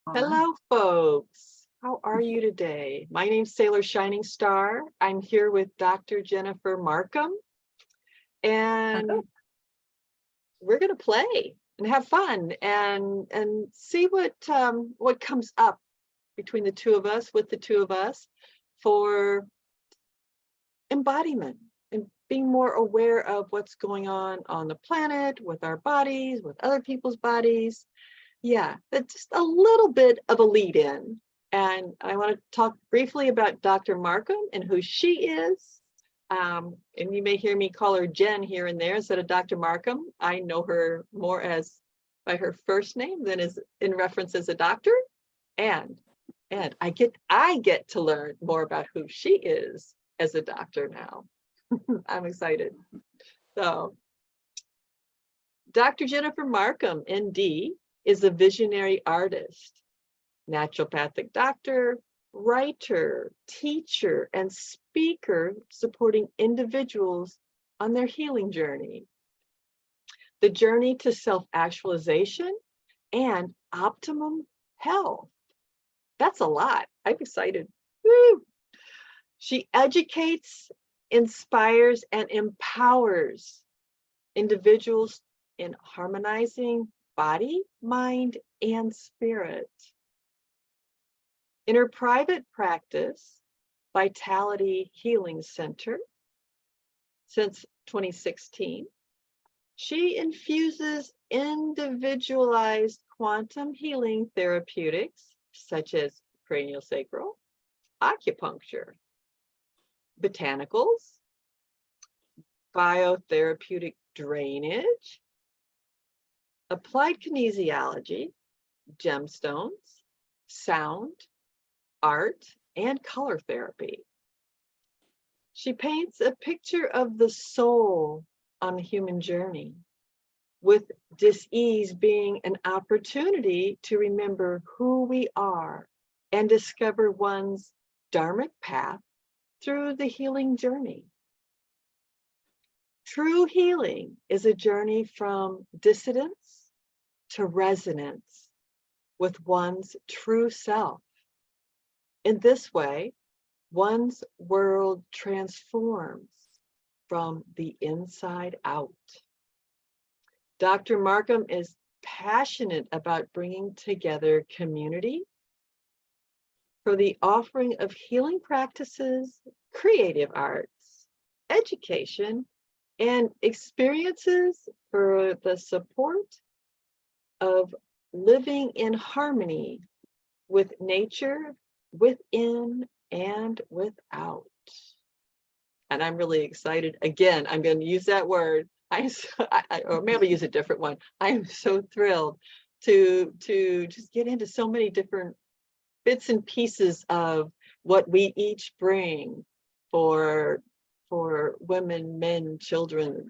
All right. Hello, folks. How are you today? My name's Sayler Shiningstar. I'm here with Dr. Jennifer Markham, and Hello. we're going to play and have fun and see what comes up between the two of us, with the two of us, for embodiment and being more aware of what's going on the planet, with our bodies, with other people's bodies. Yeah, that's just a little bit of a lead in. And I want to talk briefly about Dr. Markham and who she is. And you may hear me call her Jen here and there instead of Dr. Markham. I know her more as by her first name than as in reference as a doctor. And I get to learn more about who she is as a doctor now. I'm excited. So Dr. Jennifer Markham, ND, is a visionary artist, naturopathic doctor, writer, teacher, and speaker supporting individuals on their healing journey. The journey to self-actualization and optimum health. That's a lot. I'm excited. Woo! She educates, inspires, and empowers individuals in harmonizing body, mind, and spirit. In her private practice, Vitality Healing Center, since 2016, she infuses individualized quantum healing therapeutics such as craniosacral, acupuncture, botanicals, biotherapeutic drainage, applied kinesiology, gemstones, sound, art, and color therapy. She paints a picture of the soul on the human journey, with dis-ease being an opportunity to remember who we are and discover one's dharmic path through the healing journey. True healing is a journey from dissidence to resonance with one's true self. In this way, one's world transforms from the inside out. Dr. Markham is passionate about bringing together community for the offering of healing practices, creative arts, education, and experiences for the support of living in harmony with nature, within and without. And I'm really excited. Again, I'm going to use that word. Or maybe use a different one. I am so thrilled to just get into so many different bits and pieces of what we each bring for women, men, children,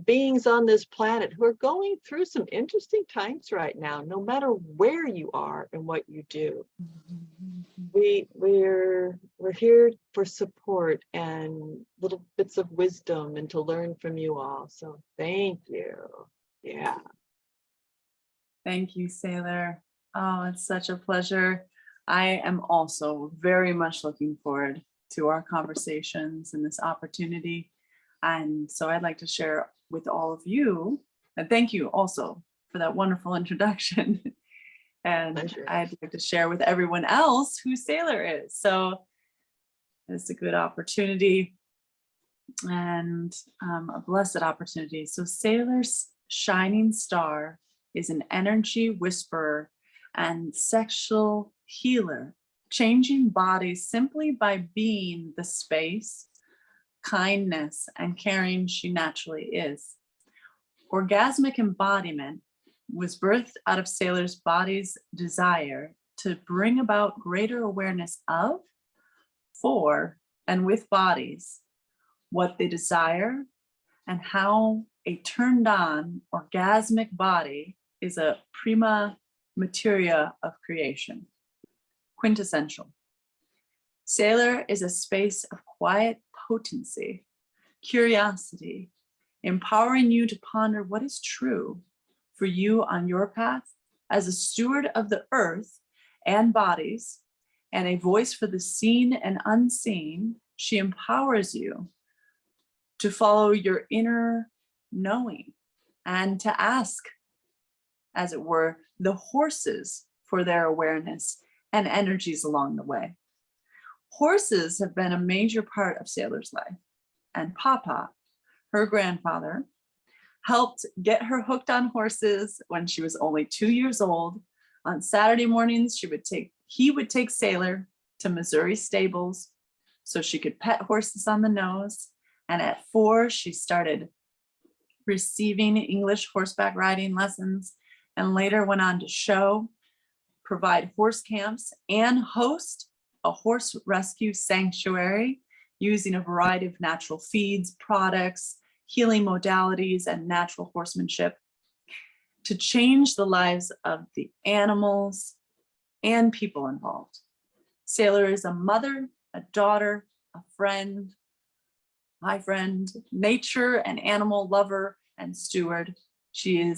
beings on this planet who are going through some interesting times right now, no matter where you are and what you do. We're here for support and little bits of wisdom and to learn from you all. So thank you. Yeah. Thank you, Sayler. Oh, it's such a pleasure. I am also very much looking forward to our conversations and this opportunity. And so I'd like to share with all of you, and thank you also for that wonderful introduction. And Pleasure. I'd like to share with everyone else who Sayler is. So it's a good opportunity and a blessed opportunity. So Sayler's shining star is an energy whisperer and sexual healer, changing bodies simply by being the space, kindness, and caring she naturally is. Orgasmic embodiment was birthed out of Sayler's body's desire to bring about greater awareness of, for, and with bodies, what they desire, and how a turned on orgasmic body is a prima materia of creation. Quintessential. Sayler is a space of quiet potency, curiosity, empowering you to ponder what is true for you on your path as a steward of the earth and bodies, and a voice for the seen and unseen. She empowers you to follow your inner knowing and to ask, as it were, the horses for their awareness and energies along the way. Horses have been a major part of Sayler's life, and Papa, her grandfather, helped get her hooked on horses when she was only 2 years old. On Saturday mornings, he would take Sayler to Missouri stables so she could pet horses on the nose. And at 4, she started receiving English horseback riding lessons, and later went on to show, provide horse camps, and host a horse rescue sanctuary using a variety of natural feeds, products, healing modalities, and natural horsemanship to change the lives of the animals and people involved. Sayler is a mother, a daughter, a friend, my friend, nature and animal lover and steward. She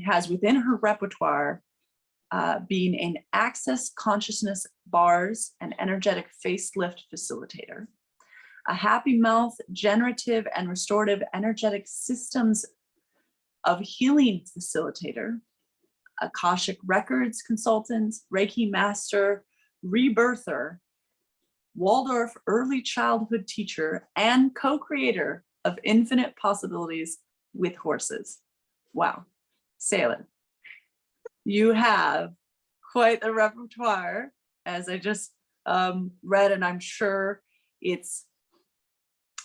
has within her repertoire being an access consciousness bars and energetic facelift facilitator, a happy mouth generative and restorative energetic systems of healing facilitator, Akashic records consultant, Reiki master, rebirther, Waldorf early childhood teacher, and co-creator of Infinite Possibilities with Horses. Wow, Sayler, you have quite a repertoire, as I just read, and I'm sure it's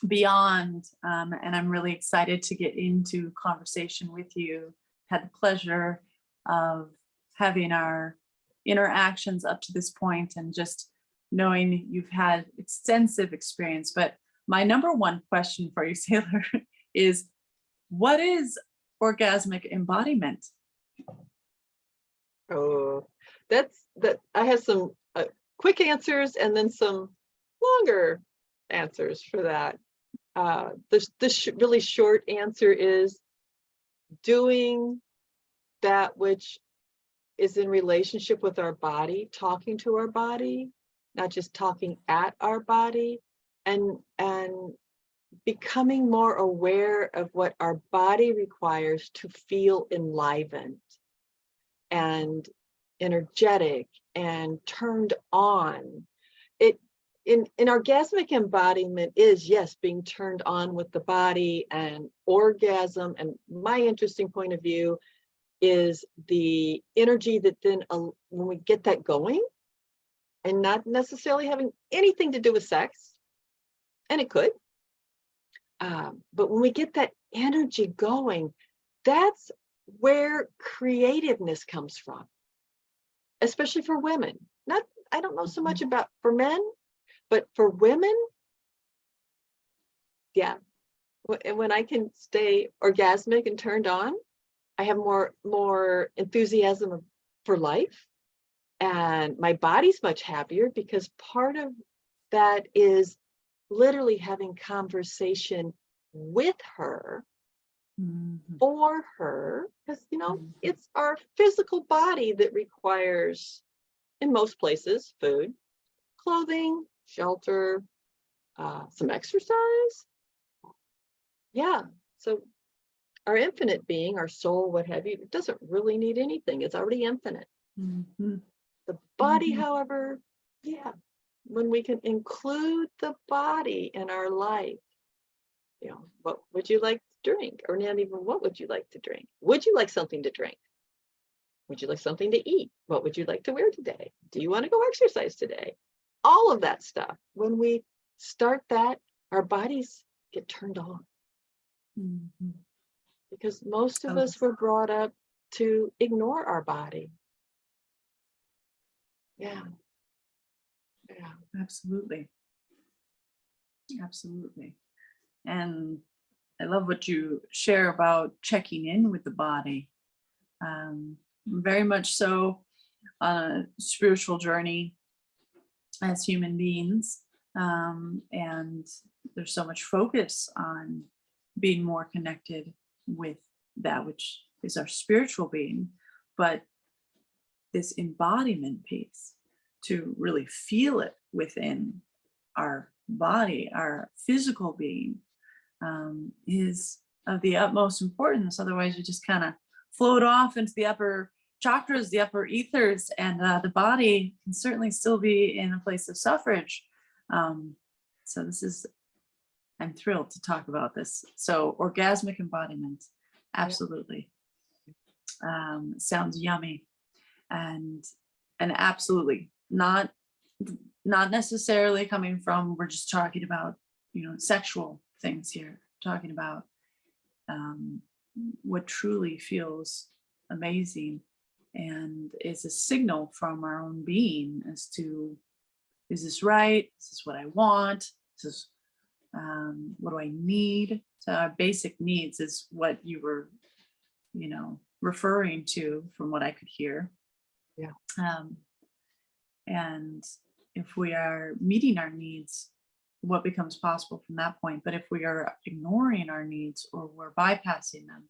beyond, and I'm really excited to get into conversation with you. Had the pleasure of having our interactions up to this point and just knowing you've had extensive experience. But my number one question for you, Sayler, is what is orgasmic embodiment? Oh, that's that. I have some quick answers and then some longer answers for that. The really short answer is doing that which is in relationship with our body, talking to our body, not just talking at our body, and becoming more aware of what our body requires to feel enlivened and energetic and turned on. It in orgasmic embodiment is, yes, being turned on with the body and orgasm. And my interesting point of view is the energy that then when we get that going, and not necessarily having anything to do with sex, and it could, but when we get that energy going, that's where creativeness comes from, especially for women. I don't know so much about for men, but for women, yeah. When I can stay orgasmic and turned on, I have more enthusiasm for life, and my body's much happier, because part of that is literally having conversation with her, for her, because it's our physical body that requires, in most places, food, clothing, shelter, some exercise. Yeah, so our infinite being, our soul, what have you, it doesn't really need anything. It's already infinite. The body, however, yeah, when we can include the body in our life, what would you like to drink? Or not even what would you like to drink? Would you like something to drink? Would you like something to eat? What would you like to wear today? Do you want to go exercise today? All of that stuff. When we start that, our bodies get turned on. Because most of us were brought up to ignore our body. Yeah. Absolutely. And I love what you share about checking in with the body. Very much so on a spiritual journey as human beings. And there's so much focus on being more connected with that which is our spiritual being. But this embodiment piece, to really feel it within our body, our physical being, is of the utmost importance. Otherwise, you just kind of float off into the upper chakras, the upper ethers, and the body can certainly still be in a place of suffrage. So this is, I'm thrilled to talk about this. So orgasmic embodiment, absolutely. Sounds yummy, and absolutely not necessarily coming from, we're just talking about, sexual things here, talking about what truly feels amazing and is a signal from our own being as to, is this right? Is this what I want? Is this, what do I need? So our basic needs is what you were, referring to from what I could hear. Yeah. And if we are meeting our needs, what becomes possible from that point? But if we are ignoring our needs or we're bypassing them,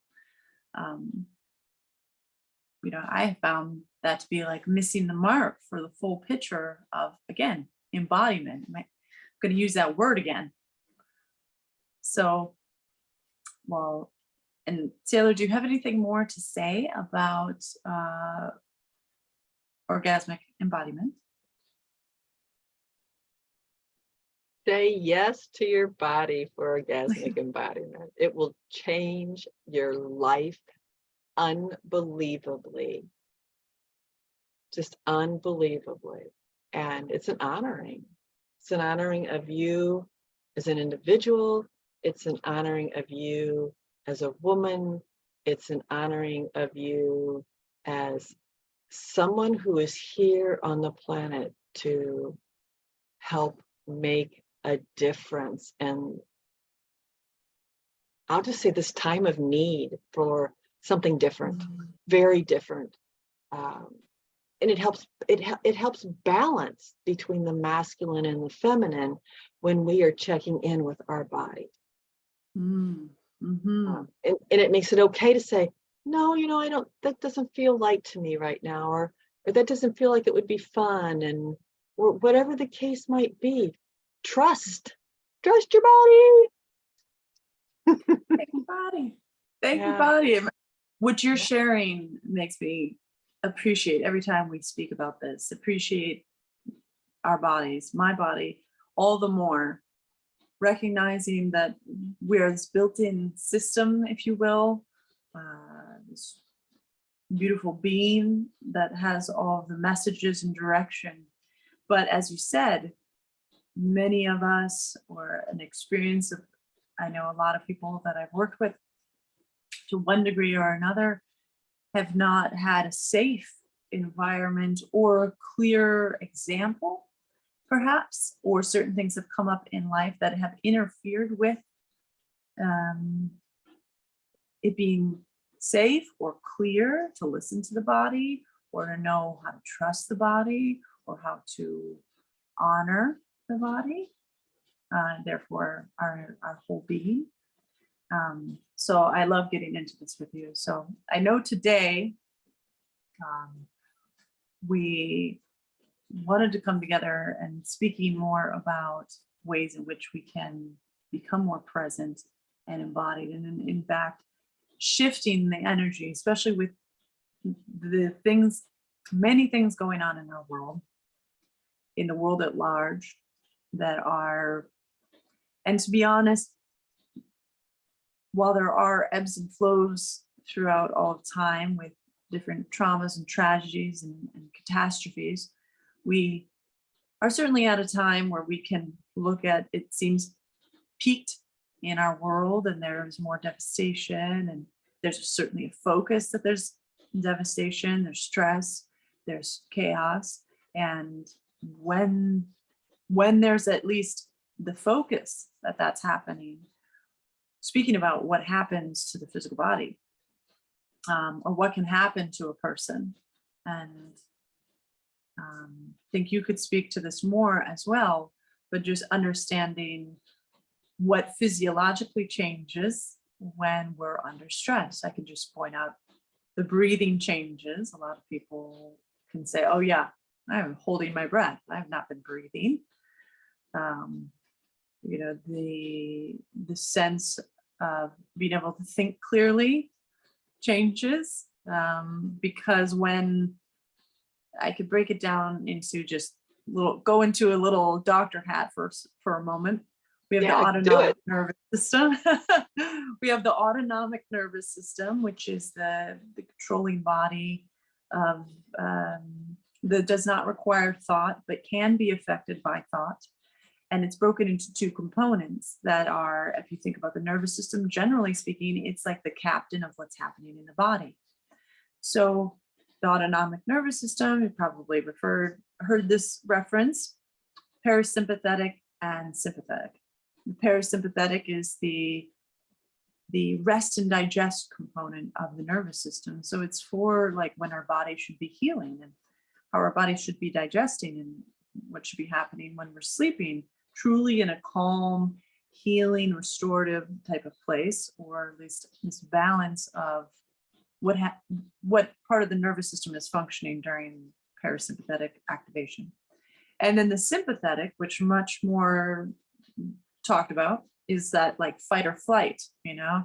I have found that to be like missing the mark for the full picture of, again, embodiment. I'm going to use that word again. So, well, and Sayler, do you have anything more to say about orgasmic embodiment? Say yes to your body for orgasmic embodiment. It will change your life unbelievably. Just unbelievably. And it's an honoring. It's an honoring of you as an individual. It's an honoring of you as a woman. It's an honoring of you as someone who is here on the planet to help make a difference. And I'll just say this time of need for something different, very different. And it helps balance between the masculine and the feminine when we are checking in with our body. And it makes it okay to say, no, I don't, that doesn't feel right to me right now, or that doesn't feel like it would be fun, and or whatever the case might be. Trust your body. Thank you, body. Thank you, body. What you're sharing makes me appreciate every time we speak about this, appreciate our bodies, my body, all the more, recognizing that we're this built-in system, if you will, this beautiful being that has all the messages and direction. But as you said, many of us, or an experience of, I know a lot of people that I've worked with to one degree or another, have not had a safe environment or a clear example, perhaps, or certain things have come up in life that have interfered with it being safe or clear to listen to the body, or to know how to trust the body, or how to honor the body, therefore our whole being. So I love getting into this with you. So I know today we wanted to come together and speaking more about ways in which we can become more present and embodied, and in fact, shifting the energy, especially with the things, many things going on in our world, in the world at large, that are, and to be honest, while there are ebbs and flows throughout all of time with different traumas and tragedies and catastrophes, we are certainly at a time where we can look at, it seems, peaked in our world, and there's more devastation, and there's certainly a focus that there's devastation, there's stress, there's chaos. And when there's at least the focus that that's happening, speaking about what happens to the physical body, or what can happen to a person. And I think you could speak to this more as well, but just understanding what physiologically changes when we're under stress. I can just point out the breathing changes. A lot of people can say, oh yeah, I'm holding my breath. I've not been breathing. You know, the sense of being able to think clearly changes, because when I could break it down into just go into a little doctor hat for a moment. We have the autonomic nervous system. We have the autonomic nervous system, which is the controlling body of that does not require thought, but can be affected by thought. And it's broken into two components that are, if you think about the nervous system, generally speaking, it's like the captain of what's happening in the body. So the autonomic nervous system, you probably heard this reference, parasympathetic and sympathetic. The parasympathetic is the rest and digest component of the nervous system. So it's for like when our body should be healing and how our body should be digesting and what should be happening when we're sleeping, truly in a calm, healing, restorative type of place, or at least this balance of what part of the nervous system is functioning during parasympathetic activation. And then the sympathetic, which much more talked about, is that like fight or flight, you know,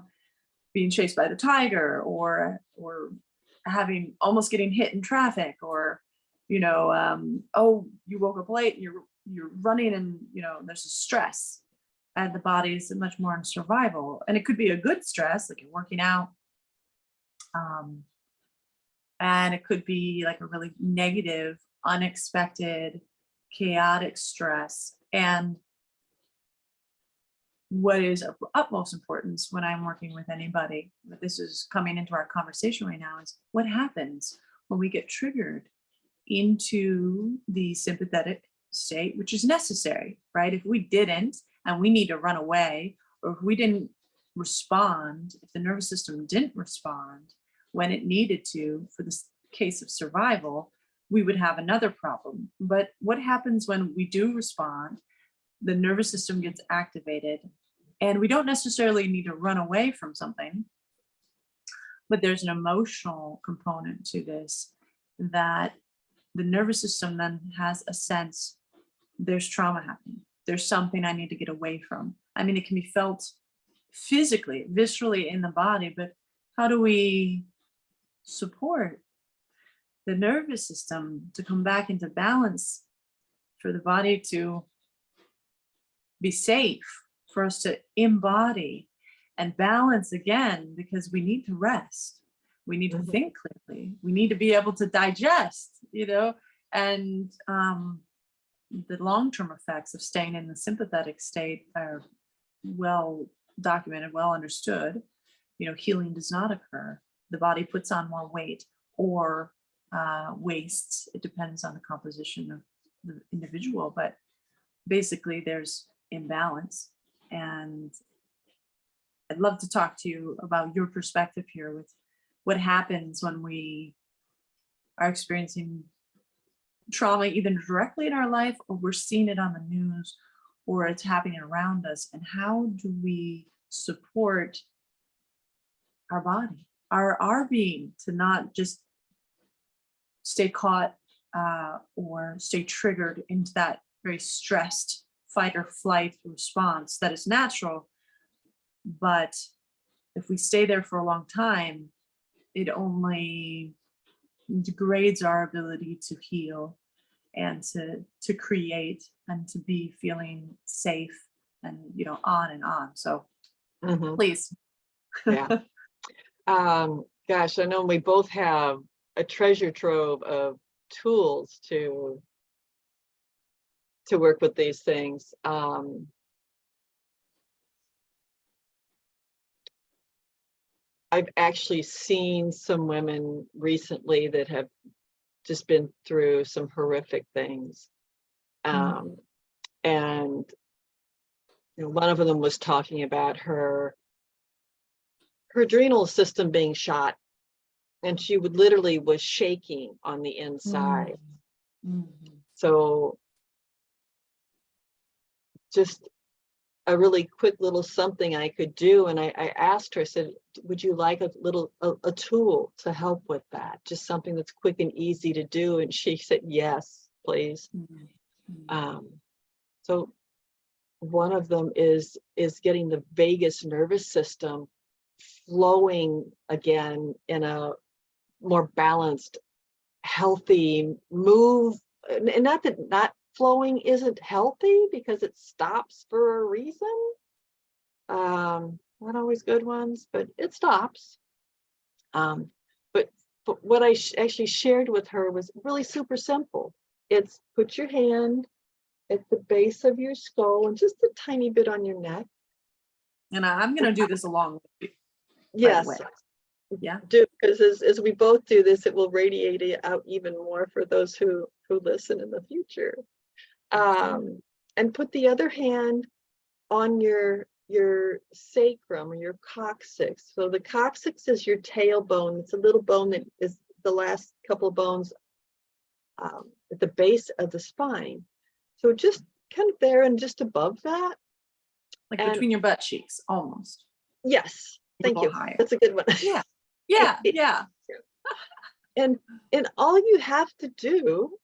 being chased by the tiger, or having almost getting hit in traffic, or you know, oh, you woke up late and you're running, and you know there's a stress, and the body is much more in survival. And it could be a good stress, like you're working out, and it could be like a really negative, unexpected, chaotic stress. And what is of utmost importance when I'm working with anybody, but this is coming into our conversation right now, is what happens when we get triggered into the sympathetic state, which is necessary, right? If we didn't, and we need to run away, or if we didn't respond, if the nervous system didn't respond when it needed to for this case of survival, we would have another problem. But what happens when we do respond? The nervous system gets activated, and we don't necessarily need to run away from something, but there's an emotional component to this, that the nervous system then has a sense there's trauma happening. There's something I need to get away from. I mean, it can be felt physically, viscerally in the body, but how do we support the nervous system to come back into balance, for the body to be safe, for us to embody and balance again, because we need to rest. We need to think clearly. We need to be able to digest, you know, and the long-term effects of staying in the sympathetic state are well documented, well understood. You know, healing does not occur. The body puts on more weight or wastes. It depends on the composition of the individual, but basically there's imbalance. And I'd love to talk to you about your perspective here with what happens when we are experiencing trauma, either directly in our life, or we're seeing it on the news, or it's happening around us. And how do we support our body, our being, to not just stay caught or stay triggered into that very stressed fight or flight response that is natural. But if we stay there for a long time, it only degrades our ability to heal and to create and to be feeling safe, and you know, on and on. So please. Yeah. Gosh, I know we both have a treasure trove of tools to work with these things. I've actually seen some women recently that have just been through some horrific things. And you know, one of them was talking about her adrenal system being shot, and she literally was shaking on the inside. So just a really quick little something I could do. And I asked her, I said, would you like a tool to help with that? Just something that's quick and easy to do. And she said, yes, please. So one of them is getting the vagus nervous system flowing again in a more balanced, healthy move. And not that not flowing isn't healthy, because it stops for a reason. Not always good ones, but it stops. But what I actually shared with her was really super simple. It's put your hand at the base of your skull and just a tiny bit on your neck. And I'm going to do this along with you. Yes. Yeah. Do, because as we both do this, it will radiate it out even more for those who listen in the future. And put the other hand on your sacrum or your coccyx. So the coccyx is your tailbone. It's a little bone that is the last couple of bones at the base of the spine. So just kind of there and just above that. Like between your butt cheeks, almost. Yes. Thank you. Higher. That's a good one. Yeah. Yeah. And all you have to do,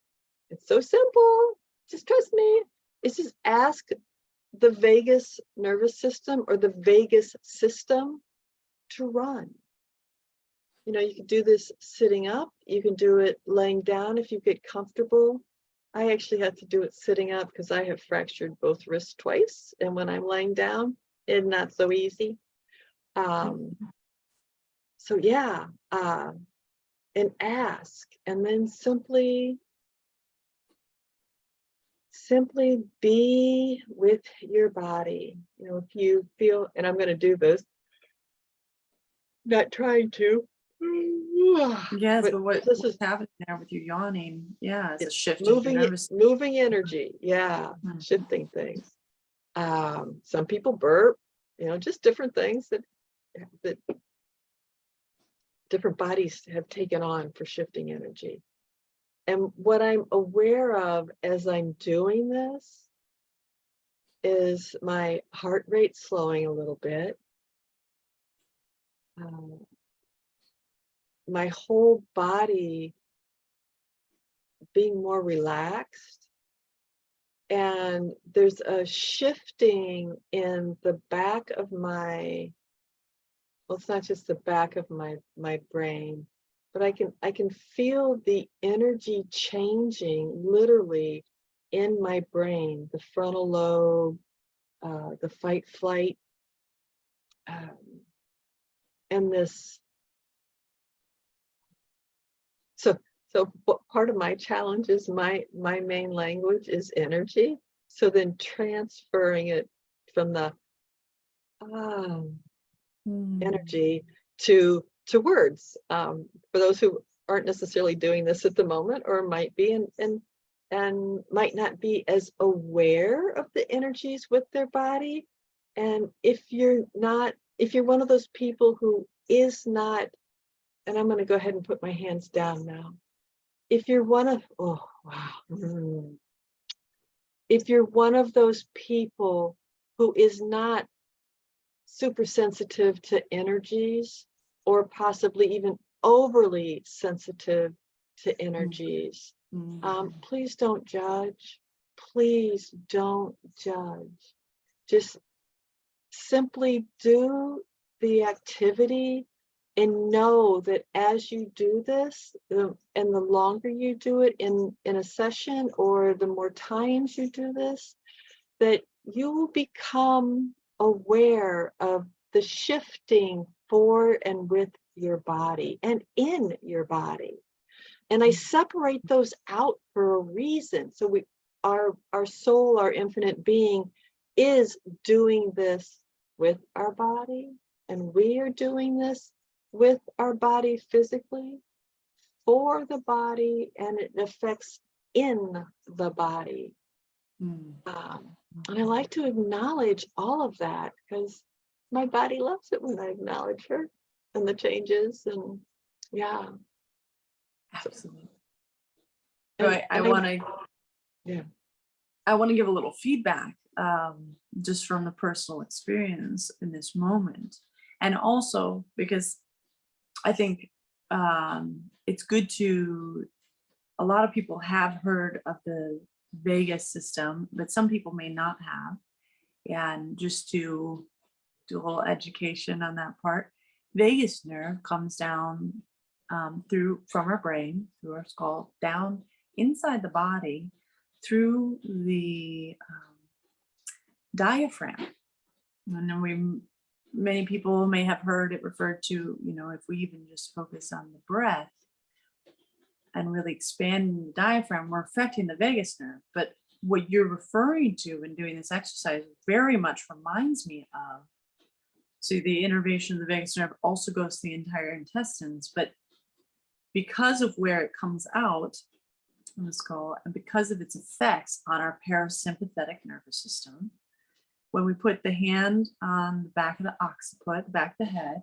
it's so simple, just trust me, is just ask the vagus nervous system or the vagus system to run. You know, you can do this sitting up, you can do it laying down if you get comfortable. I actually had to do it sitting up because I have fractured both wrists twice, and when I'm laying down, it's not so easy. So yeah, and ask, and then simply be with your body. You know, if you feel, and I'm going to do this, not trying to. Yes, but what's happening there with you yawning? Yeah, it's a shift in your nervous system. Moving energy. Yeah, shifting things. Some people burp. You know, just different things that different bodies have taken on for shifting energy. And what I'm aware of as I'm doing this is my heart rate slowing a little bit. My whole body being more relaxed. And there's a shifting in the back of my, well, it's not just the back of my brain, but I can feel the energy changing literally in my brain, the frontal lobe, the fight flight, and this. So part of my challenge is my main language is energy. So then transferring it from the energy to words, for those who aren't necessarily doing this at the moment, or might be and might not be as aware of the energies with their body. And if you're one of those people who is not, and I'm going to go ahead and put my hands down now. If you're one of, if you're one of those people who is not super sensitive to energies, or possibly even overly sensitive to energies, please don't judge. Please don't judge. Just simply do the activity and know that as you do this, and the longer you do it in a session, or the more times you do this, that you will become aware of the shifting for and with your body and in your body. And I separate those out for a reason. So our soul, our infinite being, is doing this with our body, and we are doing this with our body physically, for the body, and it affects in the body. And I like to acknowledge all of that, because my body loves it when I acknowledge her and the changes. And yeah, absolutely. So I want to give a little feedback, just from the personal experience in this moment. And also because I think it's good to, a lot of people have heard of the vagus system, but some people may not have. And just to do a little education on that part, vagus nerve comes down from our brain, through our skull, down inside the body, through the diaphragm. And then many people may have heard it referred to, if we even just focus on the breath and really expand the diaphragm, we're affecting the vagus nerve. But what you're referring to in doing this exercise very much reminds me of, so the innervation of the vagus nerve also goes to the entire intestines, but because of where it comes out in the skull and because of its effects on our parasympathetic nervous system, when we put the hand on the back of the occiput, the back of the head,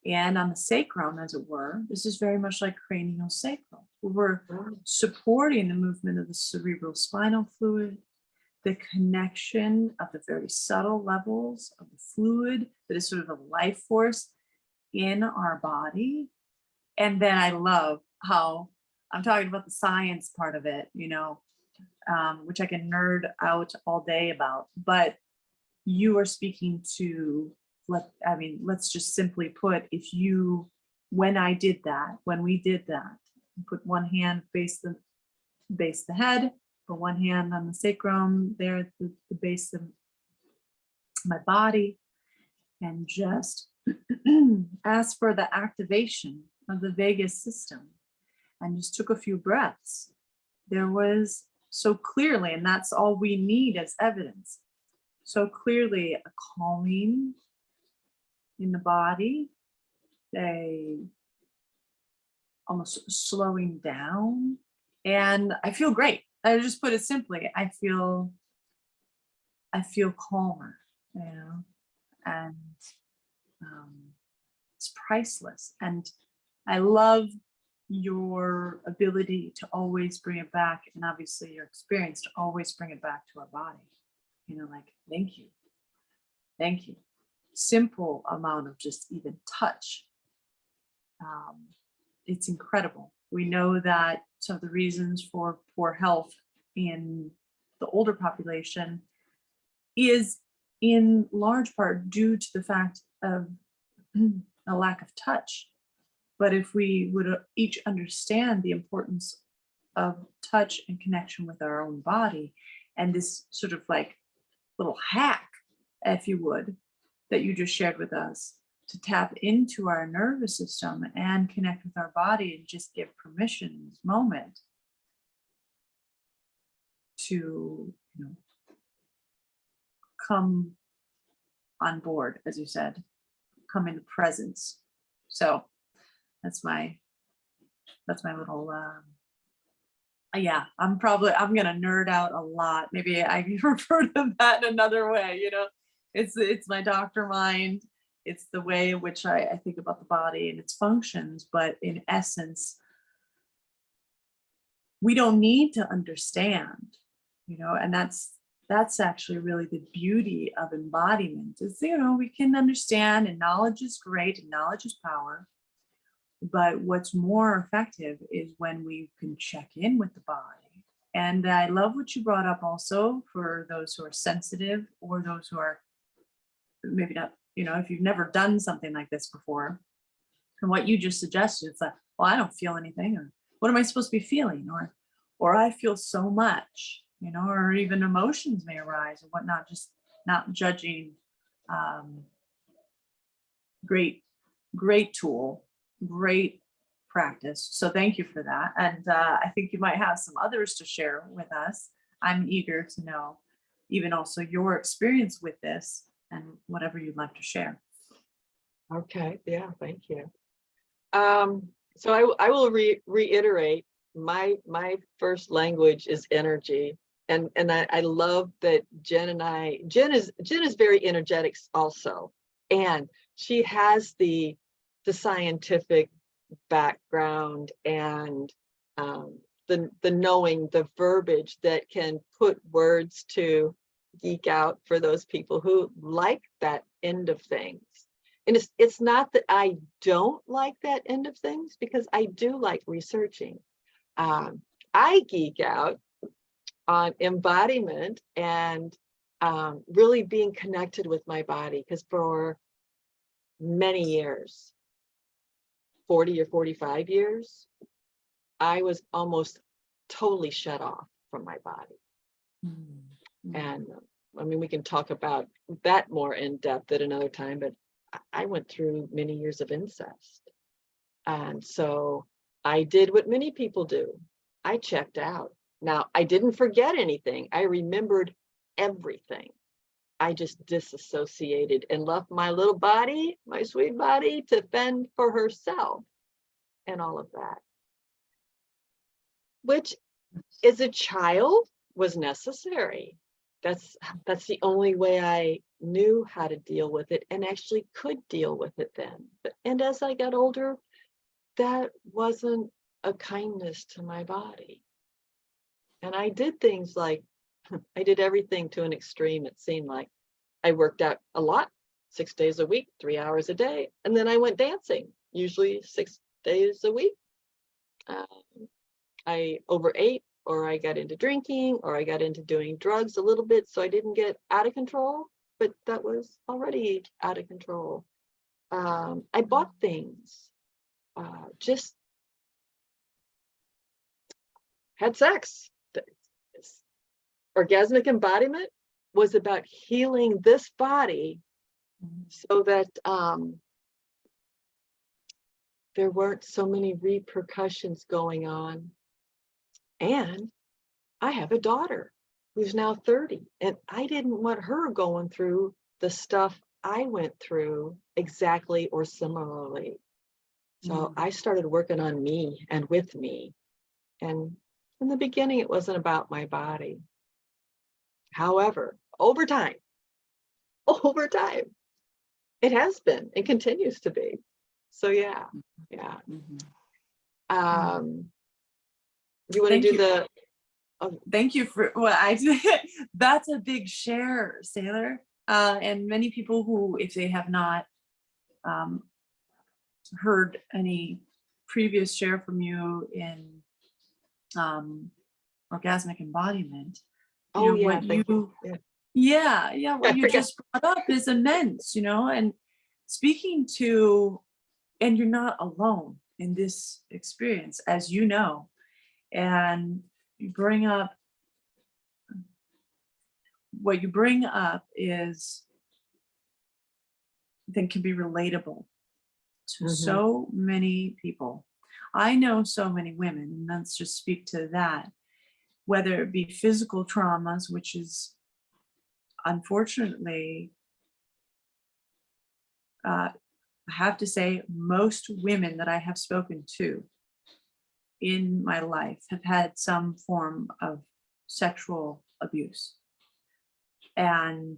and on the sacrum, as it were, this is very much like craniosacral. We're supporting the movement of the cerebral spinal fluid, the connection of the very subtle levels of the fluid that is sort of a life force in our body. And then I love how I'm talking about the science part of it, which I can nerd out all day about, but you are speaking to, let's just simply put, when we did that, put one hand base the head, put one hand on the sacrum there at the base of my body, and just ask for the activation of the vagus system, and just took a few breaths. There was so clearly, and that's all we need as evidence, so clearly a calming in the body, almost slowing down, and I feel great. I just put it simply, I feel calmer, and it's priceless. And I love your ability to always bring it back, and obviously your experience to always bring it back to our body. Like, thank you. Simple amount of just even touch. It's incredible. We know that some of the reasons for poor health in the older population is in large part due to the fact of a lack of touch. But if we would each understand the importance of touch and connection with our own body, and this sort of like little hack, if you would, that you just shared with us, to tap into our nervous system and connect with our body and just give permission in this moment to come on board, as you said, come into presence. So that's my little I'm gonna nerd out a lot. Maybe I can refer to that in another way. It's my doctor mind. It's the way in which I think about the body and its functions. But in essence, we don't need to understand, and that's actually really the beauty of embodiment is, we can understand, and knowledge is great and knowledge is power. But what's more effective is when we can check in with the body. And I love what you brought up also for those who are sensitive, or those who are maybe not, if you've never done something like this before. And what you just suggested, it's like, well, I don't feel anything, or what am I supposed to be feeling? Or I feel so much, or even emotions may arise and whatnot, just not judging. Great tool. Great practice. So thank you for that. And I think you might have some others to share with us. I'm eager to know even also your experience with this and whatever you'd like to share. Okay. Yeah. Thank you. So I will reiterate, my first language is energy. And I love that Jen is very energetic also. And she has the scientific background and the knowing, the verbiage that can put words to geek out for those people who like that end of things. And it's not that I don't like that end of things, because I do like researching. I geek out on embodiment and really being connected with my body, because for many years, 40 or 45 years, I was almost totally shut off from my body. Mm-hmm. And I mean, we can talk about that more in depth at another time, but I went through many years of incest. And so I did what many people do. I checked out. Now, I didn't forget anything. I remembered everything. I just disassociated and left my little body, my sweet body, to fend for herself and all of that, which as a child was necessary. That's the only way I knew how to deal with it, and actually could deal with it then. And as I got older, that wasn't a kindness to my body. And I did things like, I did everything to an extreme, it seemed like. I worked out a lot, 6 days a week, 3 hours a day, and then I went dancing, usually 6 days a week. I overate, or I got into drinking, or I got into doing drugs a little bit, so I didn't get out of control, but that was already out of control. I bought things, just had sex. Orgasmic embodiment was about healing this body so that there weren't so many repercussions going on. And I have a daughter who's now 30, and I didn't want her going through the stuff I went through exactly or similarly. So I started working on me and with me. And in the beginning, it wasn't about my body. However, over time, it has been and continues to be. So yeah. You want to do the Thank you for what I did. That's a big share, Sayler. And many people who, if they have not heard any previous share from you in orgasmic embodiment, what you just brought up is immense, and speaking to, and you're not alone in this experience, as you know, and you bring up, what you bring up is, I think, can be relatable to so many people. I know so many women, and let's just speak to that, whether it be physical traumas, which is unfortunately, I have to say, most women that I have spoken to in my life have had some form of sexual abuse. And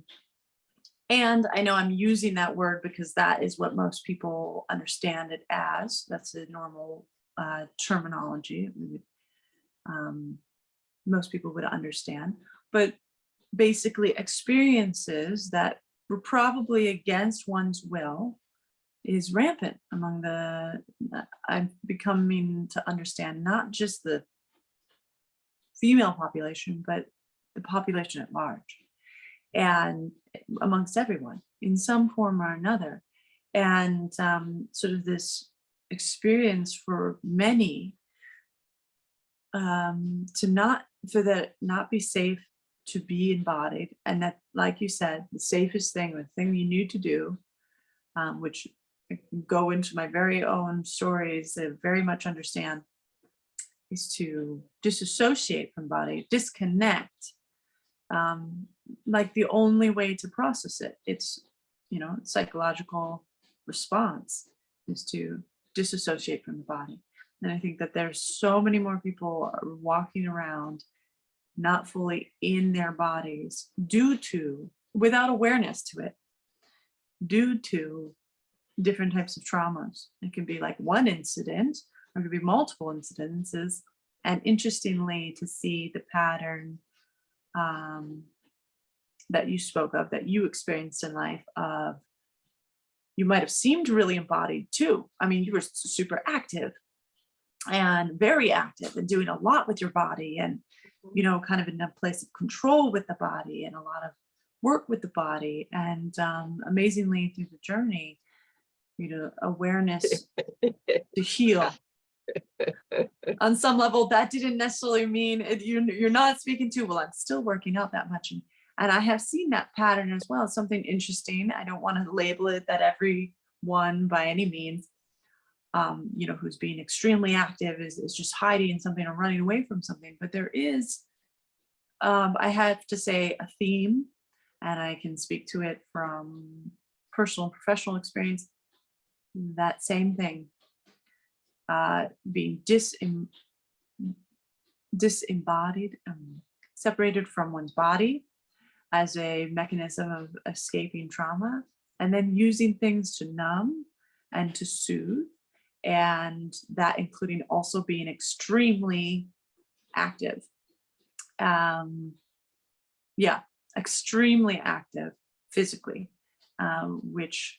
I know I'm using that word because that is what most people understand it as. That's the normal terminology. Most people would understand. But basically, experiences that were probably against one's will is rampant among I'm becoming to understand not just the female population, but the population at large, and amongst everyone in some form or another. And sort of this experience for many to not be safe to be embodied, and that, like you said, the safest thing, the thing you need to do, which I can go into my very own stories that very much understand, is to disassociate from body, disconnect. Like the only way to process it, it's psychological response is to disassociate from the body. And I think that there's so many more people walking around not fully in their bodies without awareness to it, due to different types of traumas. It can be like one incident, or it could be multiple incidences. And interestingly, to see the pattern that you spoke of, that you experienced in life, of you might have seemed really embodied too. I mean, you were super active and very active and doing a lot with your body, and, you know, kind of in a place of control with the body and a lot of work with the body. And amazingly through the journey, you know, awareness to heal. On some level, that didn't necessarily mean you're not speaking to, well, I'm still working out that much. And I have seen that pattern as well. Something interesting. I don't want to label it that everyone by any means, you know, who's being extremely active is just hiding something or running away from something. But there is, I have to say, a theme, and I can speak to it from personal and professional experience. That same thing, being disembodied, separated from one's body as a mechanism of escaping trauma, and then using things to numb and to soothe, and that including also being extremely active. Yeah, extremely active physically, which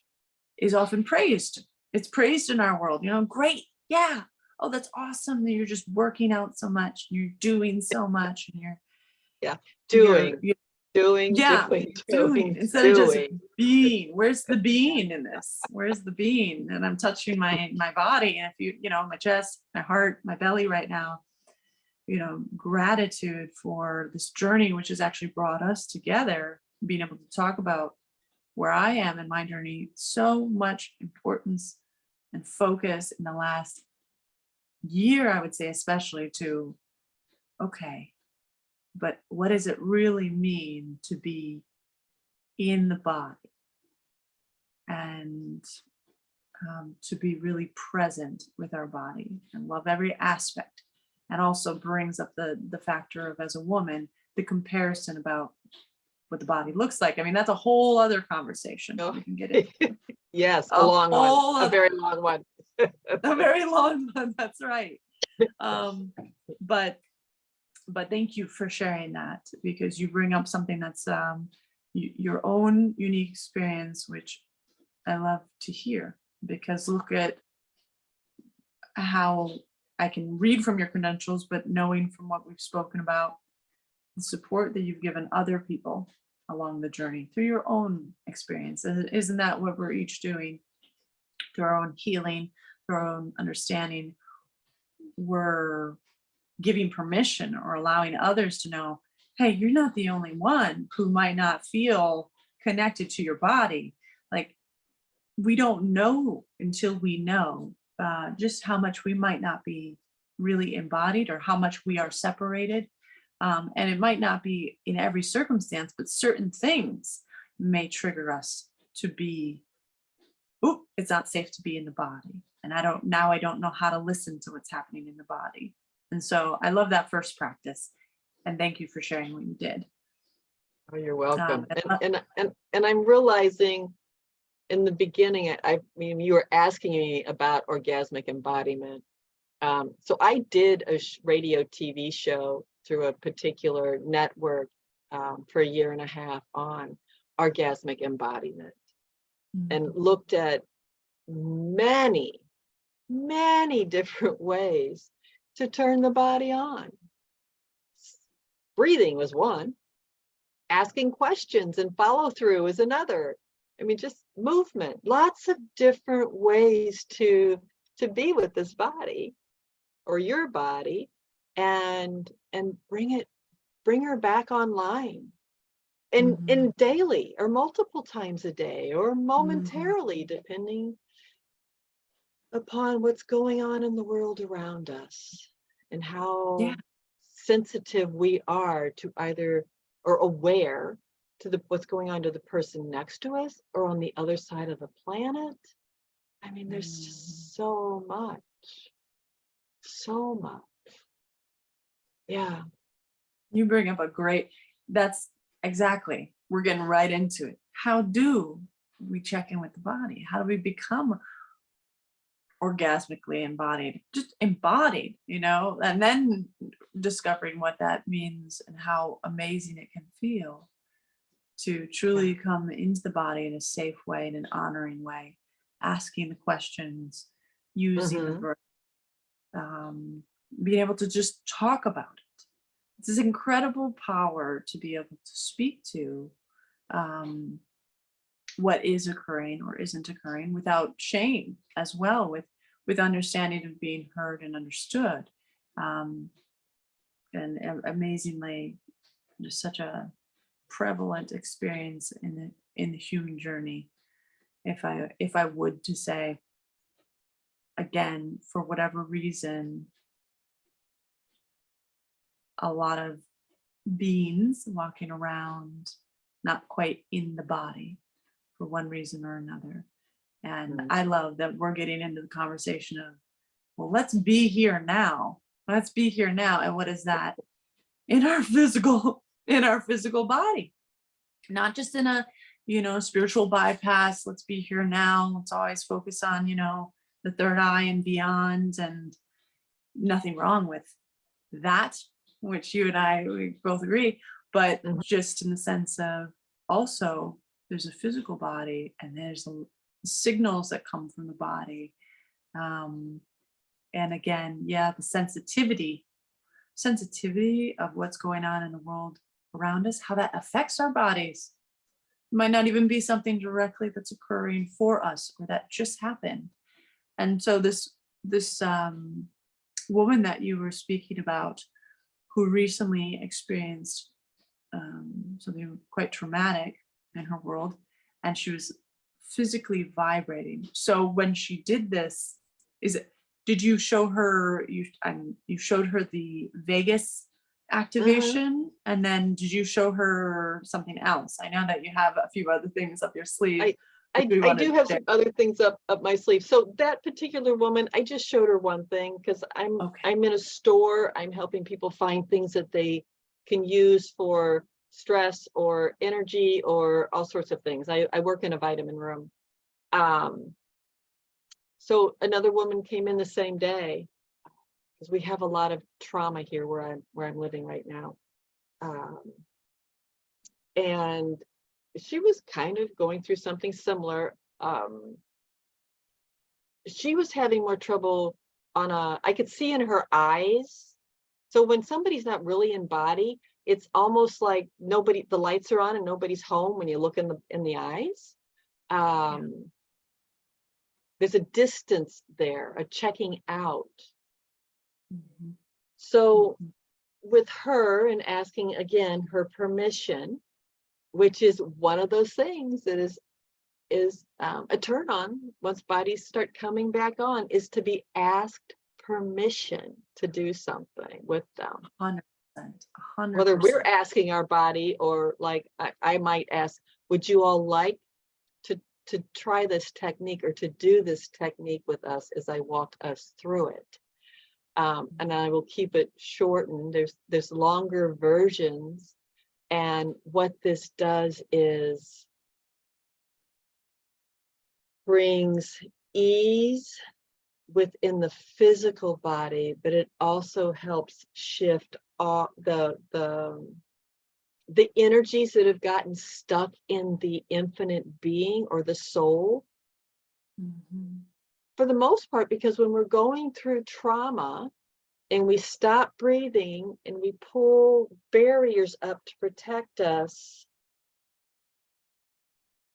is often praised. It's praised in our world, you know, great, yeah, oh, that's awesome that you're just working out so much, and you're doing so much, and doing instead of just being. Where's the being in this? Where's the being? And I'm touching my body, and if you know, my chest, my heart, my belly right now, you know, gratitude for this journey, which has actually brought us together, being able to talk about where I am in my journey. So much importance and focus in the last year, I would say, especially to, okay, but what does it really mean to be in the body, and to be really present with our body and love every aspect, and also brings up the factor of, as a woman, the comparison about what the body looks like. I mean, that's a whole other conversation we can get into. Yes, a long one, a very long one. A very long one, that's right. But thank you for sharing that, because you bring up something that's your own unique experience, which I love to hear, because look at how I can read from your credentials, but knowing from what we've spoken about, the support that you've given other people along the journey through your own experience. And isn't that what we're each doing through our own healing, through our own understanding? We're giving permission or allowing others to know, hey, you're not the only one who might not feel connected to your body. Like, we don't know until we know just how much we might not be really embodied, or how much we are separated. And it might not be in every circumstance, but certain things may trigger us to be, oh, it's not safe to be in the body. And I don't know how to listen to what's happening in the body. And so I love that first practice. And thank you for sharing what you did. Oh, you're welcome. And I'm realizing in the beginning, I mean, you were asking me about orgasmic embodiment. So I did a radio TV show through a particular network for a year and a half on orgasmic embodiment, and looked at many different ways to turn the body on. Breathing was one. Asking questions and follow through is another. I mean, just movement, lots of different ways to be with this body or your body, and bring her back online, and daily or multiple times a day or momentarily, depending upon what's going on in the world around us and how sensitive we are to either, or aware to what's going on to the person next to us or on the other side of the planet. I mean, there's just so much. Yeah. You bring up that's exactly, we're getting right into it. How do we check in with the body? How do we become orgasmically embodied, just embodied, you know, and then discovering what that means and how amazing it can feel to truly come into the body in a safe way, in an honoring way. asking the questions, using the Mhm. verb, being able to just talk about it. It's this incredible power to be able to speak to what is occurring or isn't occurring without shame as well, with understanding of being heard and understood. And amazingly, just such a prevalent experience in the human journey. If I would to say again, for whatever reason, a lot of beings walking around not quite in the body for one reason or another. And Mhm. I love that we're getting into the conversation of, well, let's be here now. Let's be here now. And what is that? In our physical body, not just in a, spiritual bypass. Let's be here now. Let's always focus on, the third eye and beyond, and nothing wrong with that, which you and I, we both agree, but Mhm. just in the sense of also there's a physical body and there's signals that come from the body. And again, yeah, the sensitivity of what's going on in the world around us, how that affects our bodies. It might not even be something directly that's occurring for us or that just happened. And so this woman that you were speaking about, who recently experienced something quite traumatic in her world, and she was physically vibrating. So when she did this, did you show her, you showed her the vagus Mhm. activation, and then did you show her something else? I know that you have a few other things up your sleeve, I which we I wanted do to have share. some other things up my sleeve. So that particular woman, I just showed her one thing because Okay. I'm in a store. I'm helping people find things that they can use for stress or energy or all sorts of things. I work in a vitamin room. Um, so another woman came in the same day because we have a lot of trauma here where I'm living right now. Um, and she was kind of going through something similar. She was having more trouble I could see in her eyes. So when somebody's not really in body, it's almost like the lights are on and nobody's home when you look in the eyes. Yeah. There's a distance there, a checking out. Mhm. So Mhm. with her and asking again her permission, which is one of those things that is a turn on once bodies start coming back on, is to be asked permission to do something with them. 100%. Whether we're 100%. asking our body or like I might ask, would you all like to try this technique or to do this technique with us as I walk us through it? And I will keep it shortened. There's longer versions. And what this does is brings ease within the physical body, but it also helps shift all the energies that have gotten stuck in the infinite being or the soul, Mhm. for the most part, because when we're going through trauma and we stop breathing and we pull barriers up to protect us,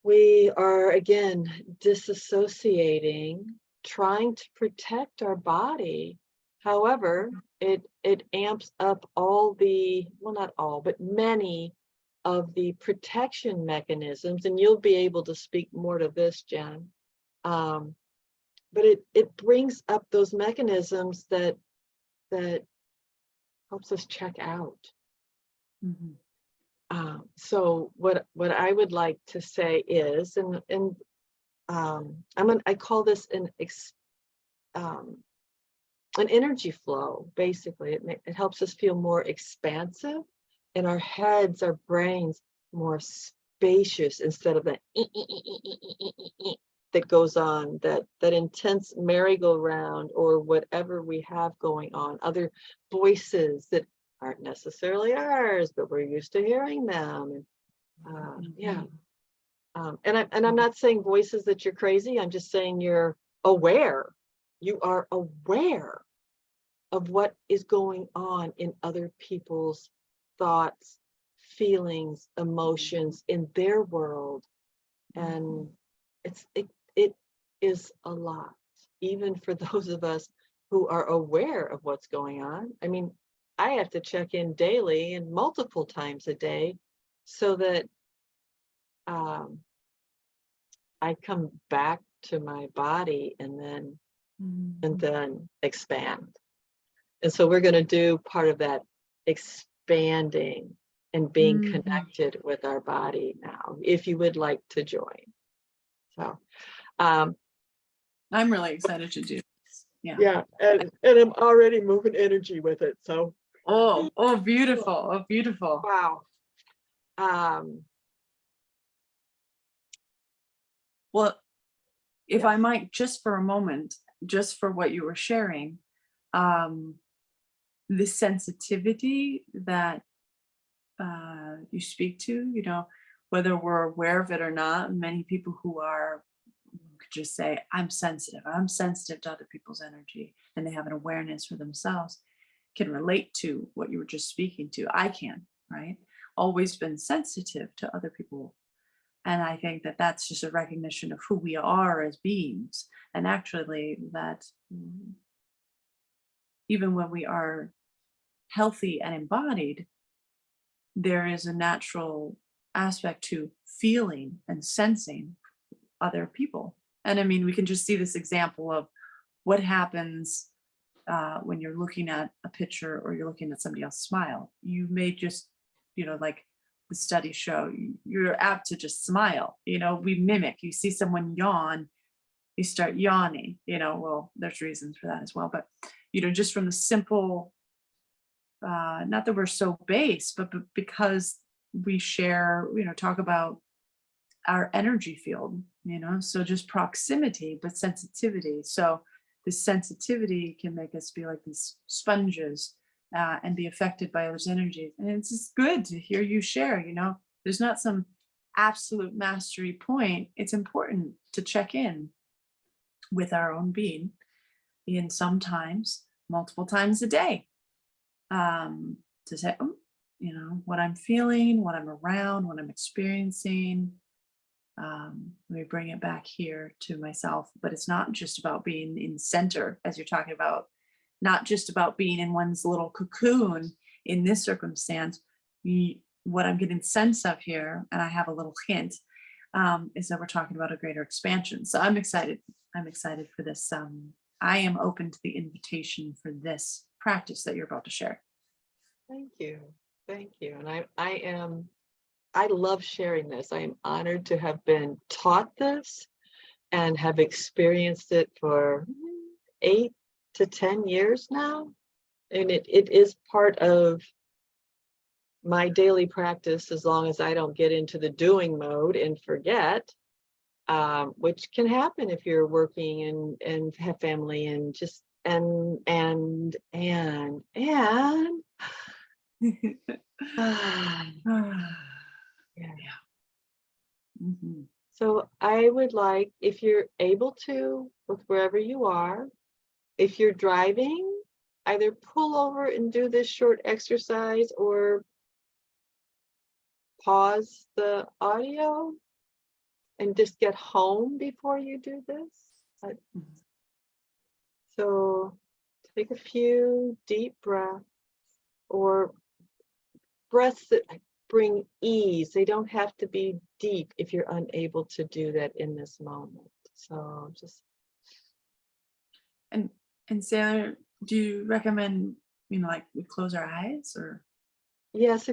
we are again disassociating, trying to protect our body. However, it amps up all well, not all, but many of the protection mechanisms, and you'll be able to speak more to this, Jen. But it brings up those mechanisms that helps us check out. Mhm. So what I would like to say is, and I call this an energy flow. Basically, it helps us feel more expansive, in our heads, our brains, more spacious instead of the that goes on, that intense merry-go-round or whatever we have going on, other voices that aren't necessarily ours, but we're used to hearing them. And yeah. I'm not saying voices that you're crazy. I'm just saying you're aware. You are aware of what is going on in other people's thoughts, feelings, emotions in their world. And it is a lot, even for those of us who are aware of what's going on. I mean, I have to check in daily and multiple times a day so that I come back to my body and then expand. And so we're going to do part of that expanding and being connected with our body now, if you would like to join. So I'm really excited to do this. Yeah, and I'm already moving energy with it. So oh, beautiful. Oh, beautiful. wow. Well, if I might, just for a moment, just for what you were sharing, the sensitivity that you speak to, you know, whether we're aware of it or not, many people who could just say, I'm sensitive to other people's energy, and they have an awareness for themselves, can relate to what you were just speaking to. I can, right? Always been sensitive to other people. And I think that that's just a recognition of who we are as beings. And actually that even when we are healthy and embodied, there is a natural aspect to feeling and sensing other people. And I mean, we can just see this example of what happens when you're looking at a picture or you're looking at somebody else smile. You may just, you know, like the studies show, you're apt to just smile. You know, we mimic. You see someone yawn, you start yawning. You know, well, there's reasons for that as well. But, you know, just from the simple, not that we're so base, but because we share, you know, talk about our energy field, you know, so just proximity, but sensitivity. So this sensitivity can make us be like these sponges and be affected by others' energies. And it's just good to hear you share, you know, there's not some absolute mastery point. It's important to check in with our own being in sometimes multiple times a day to say, oh, you know, what I'm feeling, what I'm around, what I'm experiencing. Let me bring it back here to myself. But it's not just about being in center, as you're talking about, not just about being in one's little cocoon in this circumstance. What I'm getting sense of here, and I have a little hint, is that we're talking about a greater expansion. So I'm excited. I'm excited for this. I am open to the invitation for this practice that you're about to share. Thank you. Thank you. And I love sharing this. I am honored to have been taught this and have experienced it for 8 to 10 years now. And it is part of my daily practice, as long as I don't get into the doing mode and forget, which can happen if you're working and have family and just and yeah. Mm-hmm. So I would like, if you're able to, with wherever you are, if you're driving, either pull over and do this short exercise or pause the audio and just get home before you do this. So take a few deep breaths, or breaths that bring ease. They don't have to be deep if you're unable to do that in this moment. So just. And Sayler, do you recommend, you know, like we close our eyes or? Yes,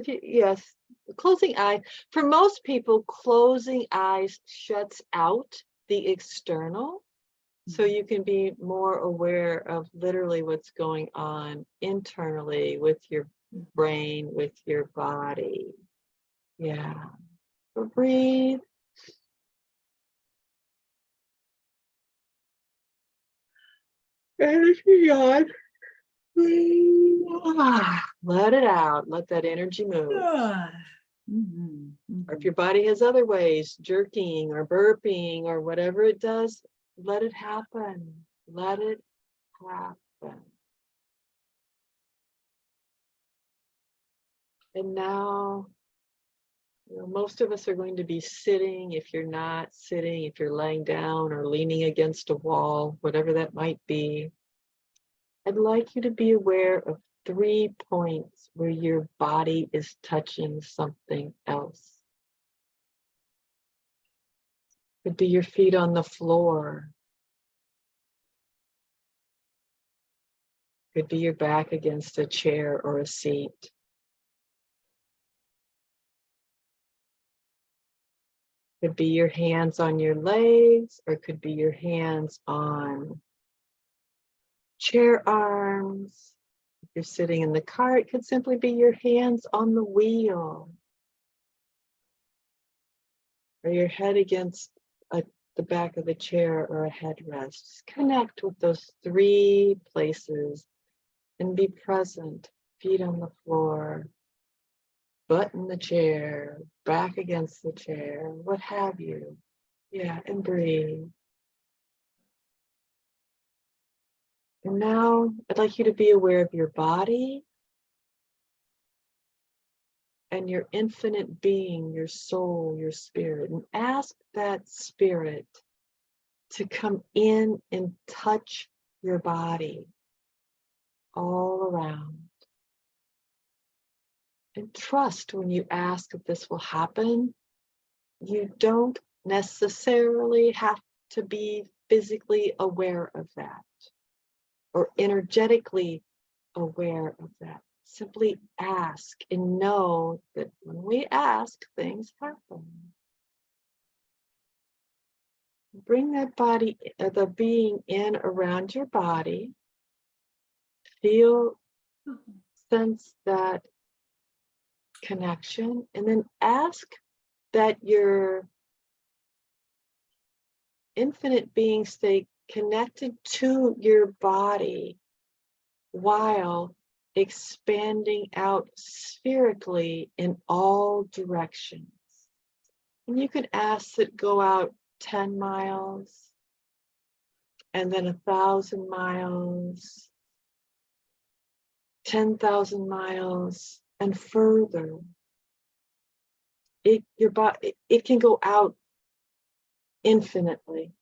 closing eye. For most people, closing eyes shuts out the external. So you can be more aware of literally what's going on internally with your brain, with your body. Yeah. So breathe. And if you yawn, let it out. Let that energy move. Or if your body has other ways, jerking or burping or whatever it does, let it happen. Let it happen. And now, most of us are going to be sitting. If you're not sitting, if you're laying down or leaning against a wall, whatever that might be, I'd like you to be aware of 3 points where your body is touching something else. Could be your feet on the floor. Could be your back against a chair or a seat. Could be your hands on your legs, or could be your hands on chair arms. If you're sitting in the car, it could simply be your hands on the wheel. Or your head against the back of the chair or a headrest. Just connect with those 3 places and be present. Feet on the floor, butt in the chair, back against the chair, what have you. Yeah, and breathe. And now I'd like you to be aware of your body and your infinite being, your soul, your spirit, and ask that spirit to come in and touch your body all around. And trust when you ask if this will happen, you don't necessarily have to be physically aware of that or energetically aware of that. Simply ask and know that when we ask, things happen. Bring that body, the being in around your body. Feel, sense that connection, and then ask that your infinite being stay connected to your body while expanding out spherically in all directions. And you can ask it go out 10 miles, and then 1,000 miles, 10,000 miles, and further. Your body, it can go out infinitely.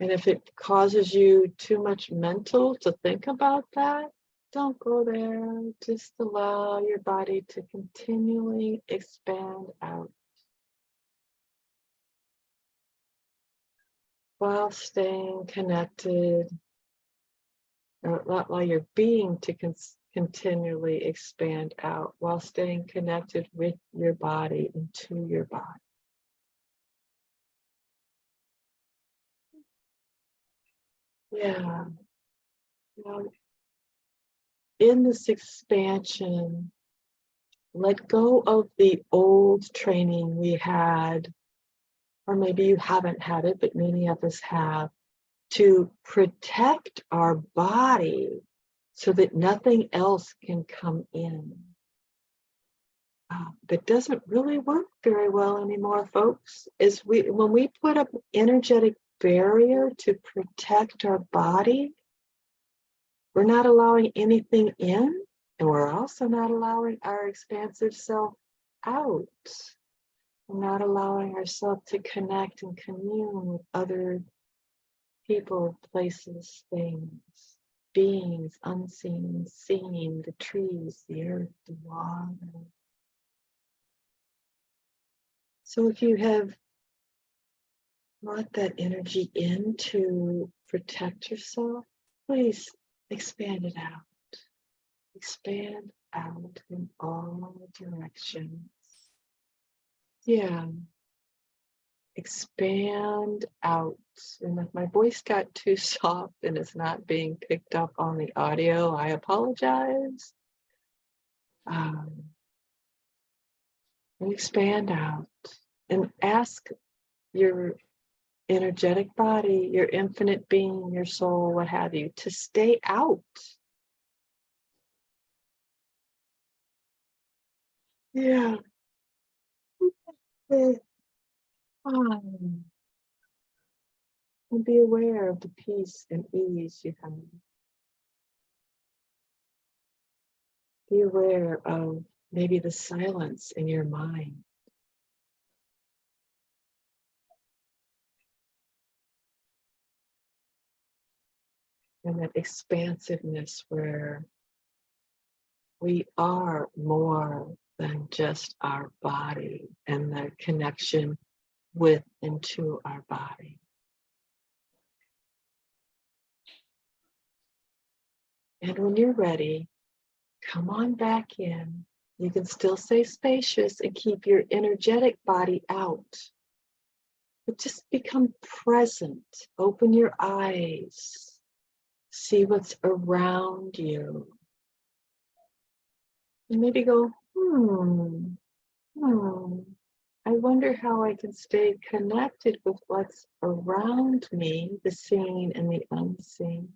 And if it causes you too much mental to think about that, don't go there. Just allow your body to continually expand out while staying connected, or while your being to continually expand out while staying connected with your body and to your body. Yeah. Now, in this expansion, let go of the old training we had, or maybe you haven't had it, but many of us have, to protect our body so that nothing else can come in. That doesn't really work very well anymore, folks. When we put up an energetic barrier to protect our body, we're not allowing anything in, and we're also not allowing our expansive self out. We're not allowing ourselves to connect and commune with other people, places, things, beings, unseen, seen, the trees, the earth, the water. So if you have brought that energy in to protect yourself, please expand it out. Expand out in all directions. Yeah. Expand out. And if my voice got too soft and it's not being picked up on the audio, I apologize. And expand out and ask your energetic body, your infinite being, your soul, what have you, to stay out. Yeah. And be aware of the peace and ease you have. Be aware of maybe the silence in your mind. And that expansiveness where we are more than just our body and the connection with and to our body. And when you're ready, come on back in. You can still stay spacious and keep your energetic body out. But just become present. Open your eyes. See what's around you. And maybe go, I wonder how I can stay connected with what's around me, the seen and the unseen,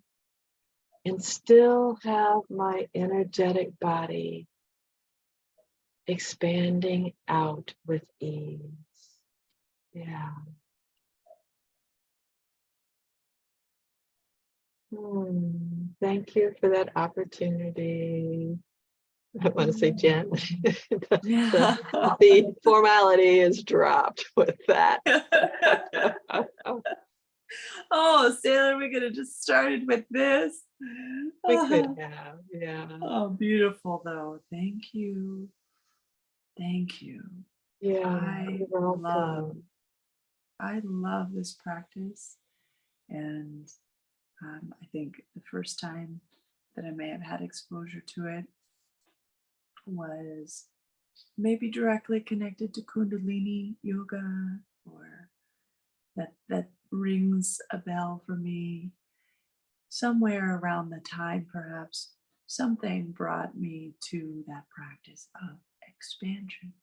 and still have my energetic body expanding out with ease. Yeah. Thank you for that opportunity. I want to say, Jen, the formality is dropped with that. Oh, Sayler, we could have just started with this. We could have, yeah. Oh, beautiful though. Thank you. Thank you. Yeah, you're welcome. I love this practice. And I think the first time that I may have had exposure to it was maybe directly connected to Kundalini yoga, or that rings a bell for me. Somewhere around the time, perhaps, something brought me to that practice of expansion.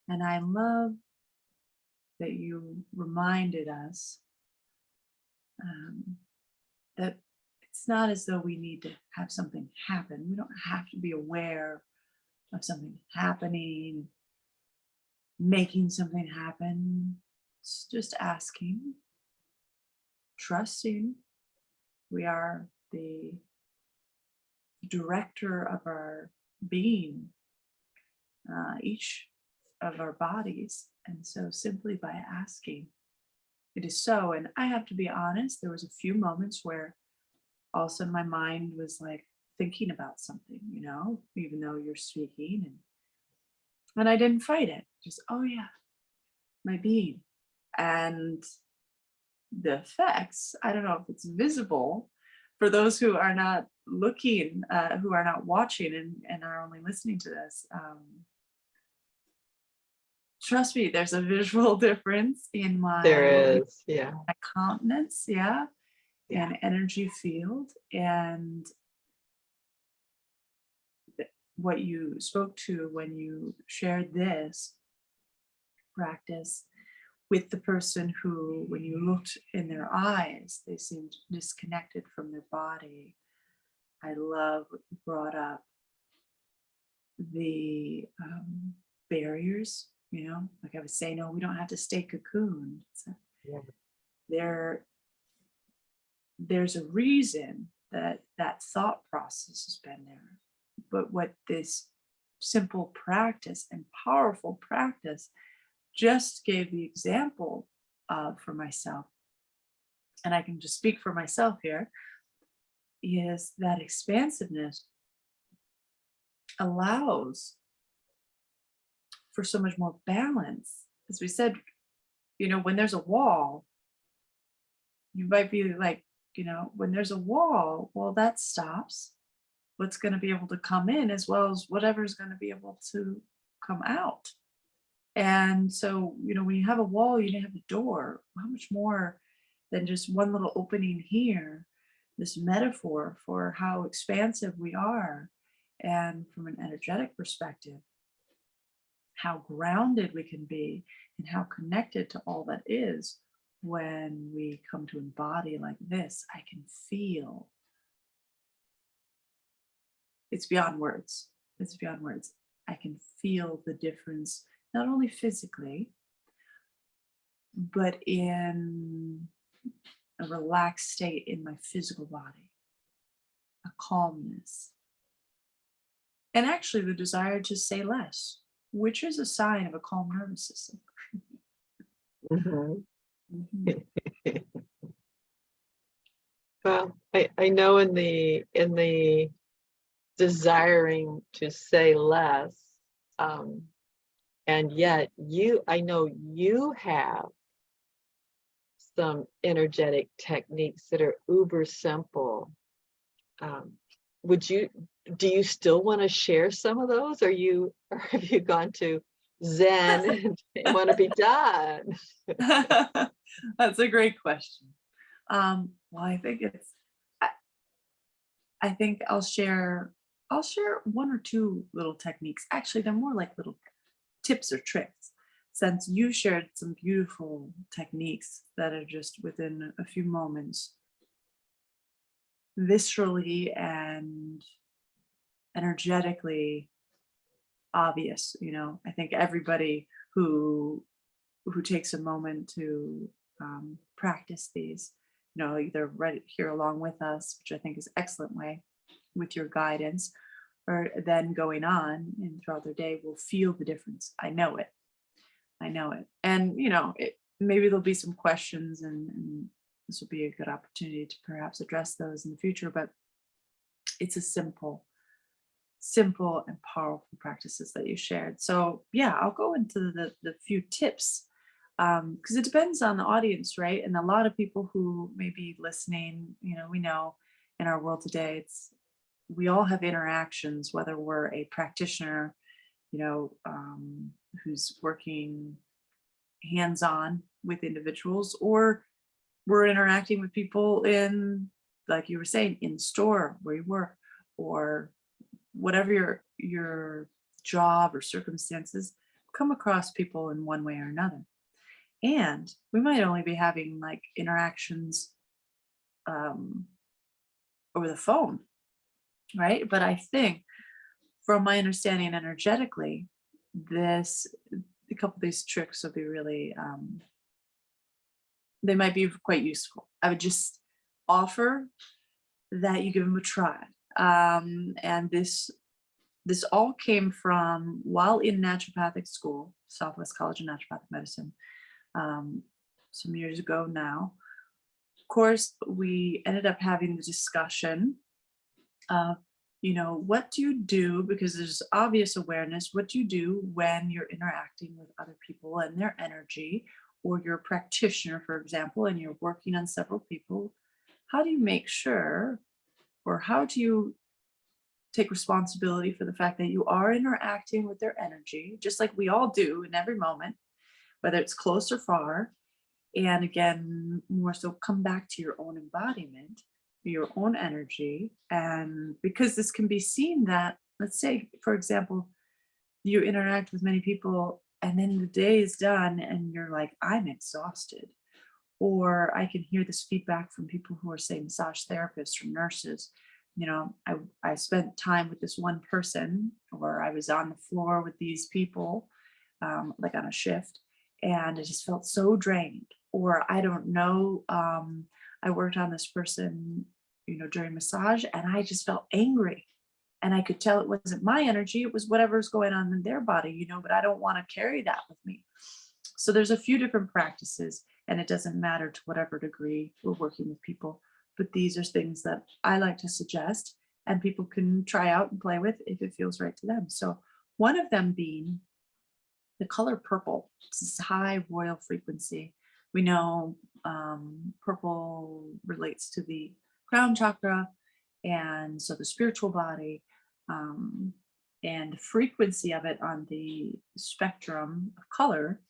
And I love that you reminded us that it's not as though we need to have something happen. We don't have to be aware of something happening, making something happen. It's just asking, trusting. We are the director of our being, each of our bodies. And so simply by asking, it is so. And I have to be honest, there was a few moments where all of a sudden my mind was like thinking about something, even though you're speaking, and I didn't fight it. Just, oh yeah, my being. And the effects, I don't know if it's visible for those who are not looking, who are not watching and are only listening to this. Trust me, there's a visual difference in my my countenance, and energy field. And what you spoke to when you shared this practice with the person who, when you looked in their eyes, they seemed disconnected from their body. I love what you brought up, the barriers, like I was saying, no, we don't have to stay cocooned. There's a reason that thought process has been there. But what this simple practice and powerful practice just gave the example of for myself, and I can just speak for myself here, is that expansiveness allows for so much more balance. As we said, when there's a wall, you might be like, when there's a wall, well, that stops what's going to be able to come in as well as whatever's going to be able to come out. And so, when you have a wall, you have a door. How much more than just one little opening here? This metaphor for how expansive we are, and from an energetic perspective, how grounded we can be and how connected to all that is when we come to embody like this. I can feel. It's beyond words. It's beyond words. I can feel the difference, not only physically, but in a relaxed state in my physical body, a calmness, and actually the desire to say less, which is a sign of a calm nervous system. Mhm. Mhm. Well, I know in the desiring to say less, and yet I know you have some energetic techniques that are uber simple. Um, do you still want to share some of those? Or have you gone to Zen and want to be done? That's a great question. Well, I, I think I'll share one or two little techniques. Actually, they're more like little tips or tricks, since you shared some beautiful techniques that are just within a few moments, viscerally and energetically obvious. I think everybody who takes a moment to practice these, either right here along with us, which I think is an excellent way with your guidance, or then going on and throughout their day will feel the difference. I know it. I know it. And, maybe there'll be some questions, and this will be a good opportunity to perhaps address those in the future, but it's a simple and powerful practices that you shared. So yeah, I'll go into the few tips, because it depends on the audience, right? And a lot of people who may be listening, we know in our world today, we all have interactions, whether we're a practitioner, who's working hands-on with individuals, or we're interacting with people in, like you were saying, in store where you work, or whatever your job or circumstances, come across people in one way or another. And we might only be having like interactions um, over the phone, right? But I think, from my understanding energetically, this a couple of these tricks will be really they might be quite useful. I would just offer that you give them a try. And this all came from while in naturopathic school, Southwest College of Naturopathic Medicine, um, some years ago now. Of course, we ended up having the discussion of, what do you do? Because there's obvious awareness. What do you do when you're interacting with other people and their energy, or you're a practitioner, for example, and you're working on several people? How do you make sure, or how do you take responsibility for the fact that you are interacting with their energy, just like we all do in every moment, whether it's close or far? And again, more so, come back to your own embodiment, your own energy. And because this can be seen that, let's say, for example, you interact with many people and then the day is done and you're like, I'm exhausted. Or I can hear this feedback from people who are, say, massage therapists or nurses. I spent time with this one person, or I was on the floor with these people, like on a shift, and I just felt so drained. Or I don't know, I worked on this person, during massage, and I just felt angry. And I could tell it wasn't my energy, it was whatever's going on in their body, but I don't want to carry that with me. So there's a few different practices, and it doesn't matter to whatever degree we're working with people. But these are things that I like to suggest, and people can try out and play with if it feels right to them. So one of them being the color purple. It's this high royal frequency. We know purple relates to the crown chakra, and so the spiritual body, and the frequency of it on the spectrum of color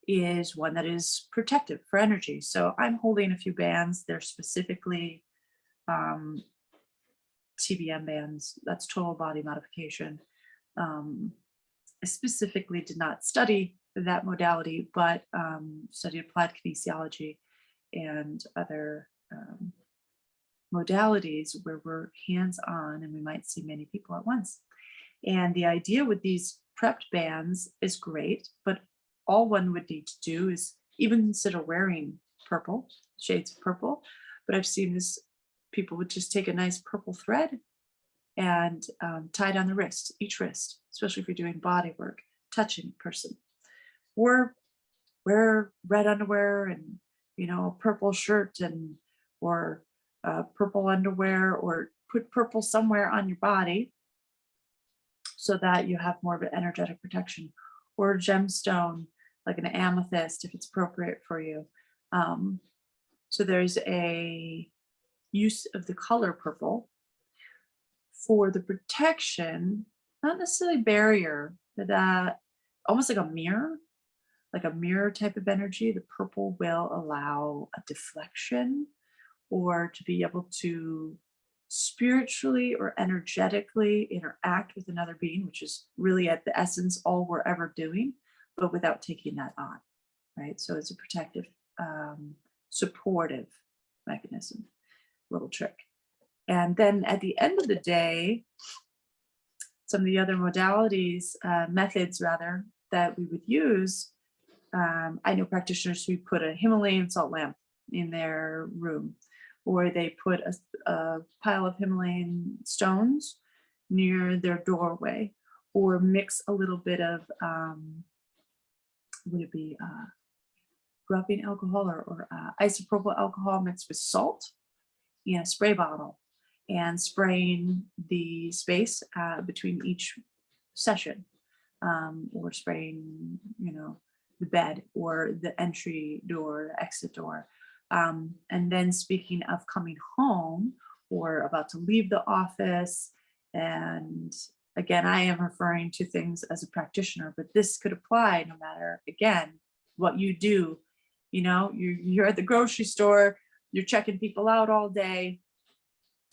is one that is protective for energy. So I'm holding a few bands. They're specifically um, TBM bands. That's total body modification. I specifically did not study that modality, but studied applied kinesiology and other modalities where we're hands-on and we might see many people at once. And the idea with these prepped bands is great, but all one would need to do is even consider wearing purple, shades of purple. But I've seen this, people would just take a nice purple thread and tie down the wrist, each wrist, especially if you're doing body work, touching person. Or wear red underwear and, you know, a purple shirt and, or purple underwear, or put purple somewhere on your body so that you have more of an energetic protection, or a gemstone like an amethyst if it's appropriate for you. So there's a use of the color purple for the protection, not necessarily barrier, but almost like a mirror type of energy. The purple will allow a deflection, or to be able to spiritually or energetically interact with another being, which is really at the essence all we're ever doing, but without taking that on, right? So it's a protective, supportive mechanism, little trick. And then at the end of the day, some of the other modalities, methods rather, that we would use, I know practitioners who put a Himalayan salt lamp in their room, or they put a pile of Himalayan stones near their doorway, or mix a little bit of, would it be rubbing alcohol or isopropyl alcohol mixed with salt in a spray bottle, and spraying the space between each session, or spraying, you know, the bed or the entry door, the exit door. And then speaking of coming home or about to leave the office, and again, I am referring to things as a practitioner, but this could apply no matter, again, what you do. You know, you're at the grocery store, you're checking people out all day,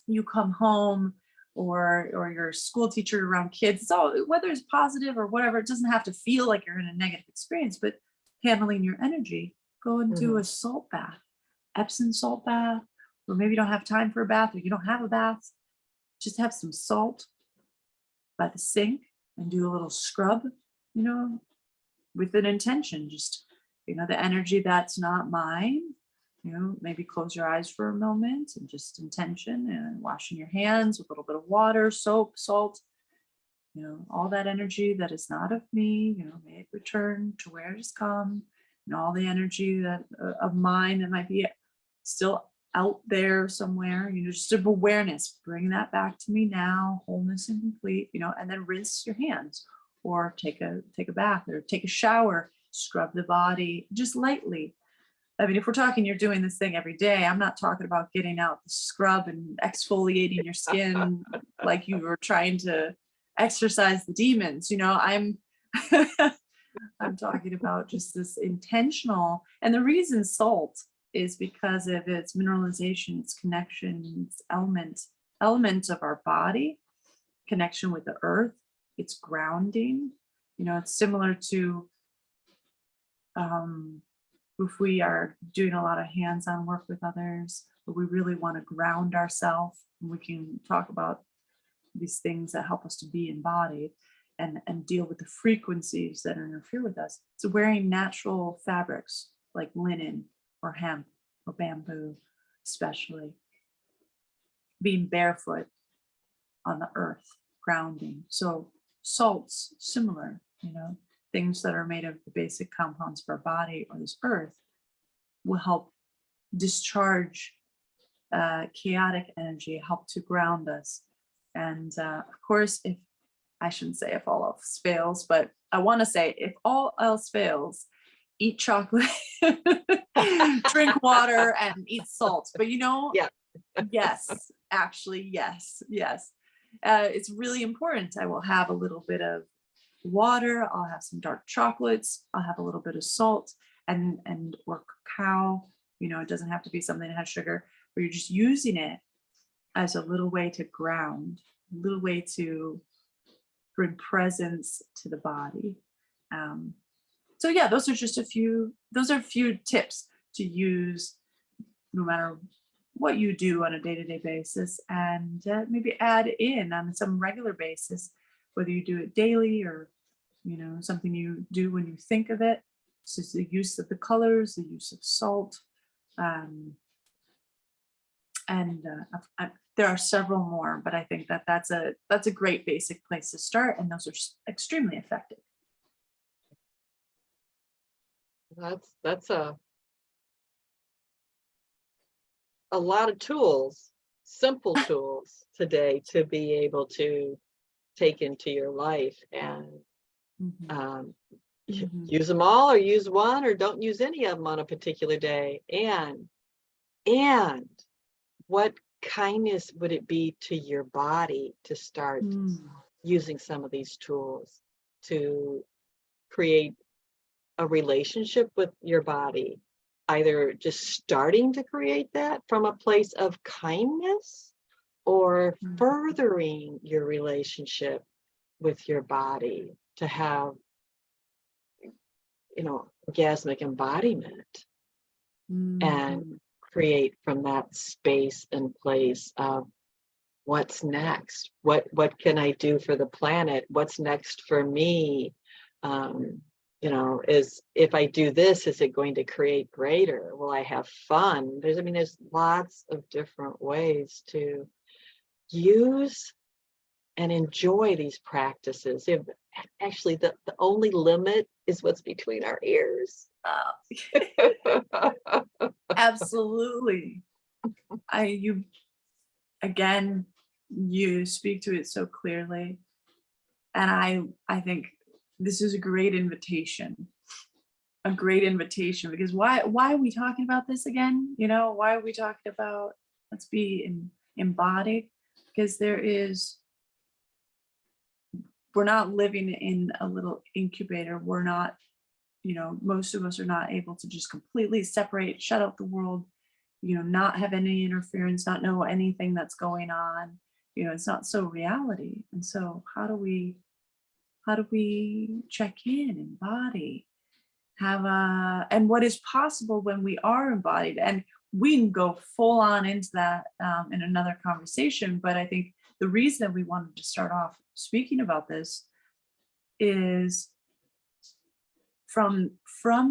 you come home, or you're a school teacher around kids. So whether it's positive or whatever, it doesn't have to feel like you're in a negative experience, but handling your energy, go and do a salt bath, Epsom salt bath, or maybe you don't have time for a bath, or you don't have a bath, just have some salt by the sink and do a little scrub, you know, with an intention, just, you know, the energy that's not mine, you know, maybe close your eyes for a moment and just intention, and washing your hands with a little bit of water, soap, salt, you know, all that energy that is not of me, you know, may it return to where it has come, and all the energy that of mine that might be still out there somewhere, you know, just of awareness, bring that back to me now, wholeness and complete, you know, and then rinse your hands, or take a bath, or take a shower, scrub the body just lightly. I mean, if we're talking, you're doing this thing every day, I'm not talking about getting out the scrub and exfoliating your skin like you were trying to exercise the demons, you know, I'm talking about just this intentional. And the reason salt is because of its mineralization, its connection, its element of our body, connection with the earth, its grounding. You know, it's similar to if we are doing a lot of hands-on work with others, but we really want to ground ourselves, we can talk about these things that help us to be embodied and deal with the frequencies that interfere with us. So wearing natural fabrics like linen or hemp or bamboo, especially being barefoot on the earth, grounding. So salts, similar, you know, things that are made of the basic compounds of our body or this earth will help discharge chaotic energy, help to ground us. And of course, if I shouldn't say if all else fails, but I want to say if all else fails, eat chocolate, drink water, and eat salt. But you know, Yeah. yes, actually, yes. It's really important. I will have a little bit of water, I'll have some dark chocolates, I'll have a little bit of salt and or cacao. You know, it doesn't have to be something that has sugar, but you're just using it as a little way to ground, a little way to bring presence to the body. So yeah, those are just a few tips to use no matter what you do on a day-to-day basis, and maybe add in on some regular basis whether you do it daily or, you know, something you do when you think of it. It's just the use of the colors, the use of salt. There are several more, but I think that that's a great basic place to start, and those are extremely effective. That's a lot of tools, simple tools today to be able to take into your life and use them all, or use one, or don't use any of them on a particular day. And what kindness would it be to your body to start using some of these tools to create a relationship with your body, either just starting to create that from a place of kindness, or furthering your relationship with your body to have, you know, orgasmic embodiment, and create from that space and place of what's next, what can I do for the planet, what's next for me, you know, is, if I do this, is it going to create greater, will I have fun? There's lots of different ways to use and enjoy these practices. Actually, the only limit is what's between our ears. Absolutely. You speak to it so clearly, and I think this is a great invitation, because why are we talking about this again? You know, why are we talking about let's be embodied? Because we're not living in a little incubator. We're not, you know, most of us are not able to just completely separate, shut out the world, you know, not have any interference, not know anything that's going on. You know, it's not so reality. And so how do we check in, embody, and what is possible when we are embodied? And we can go full on into that in another conversation. But I think the reason that we wanted to start off speaking about this is from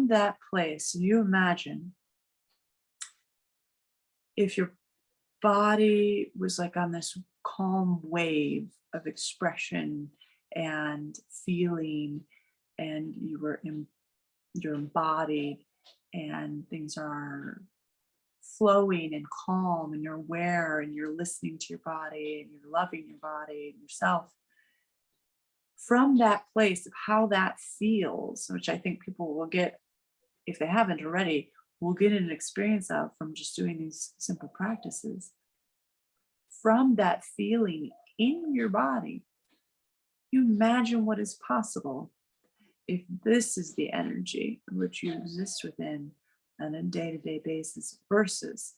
that place. You imagine if your body was like on this calm wave of expression and feeling, and you're embodied, and things are flowing and calm, and you're aware, and you're listening to your body, and you're loving your body and yourself. From that place of how that feels, which I think people will get, if they haven't already, will get an experience of from just doing these simple practices. From that feeling in your body, you imagine what is possible if this is the energy which you exist within on a day-to-day basis, versus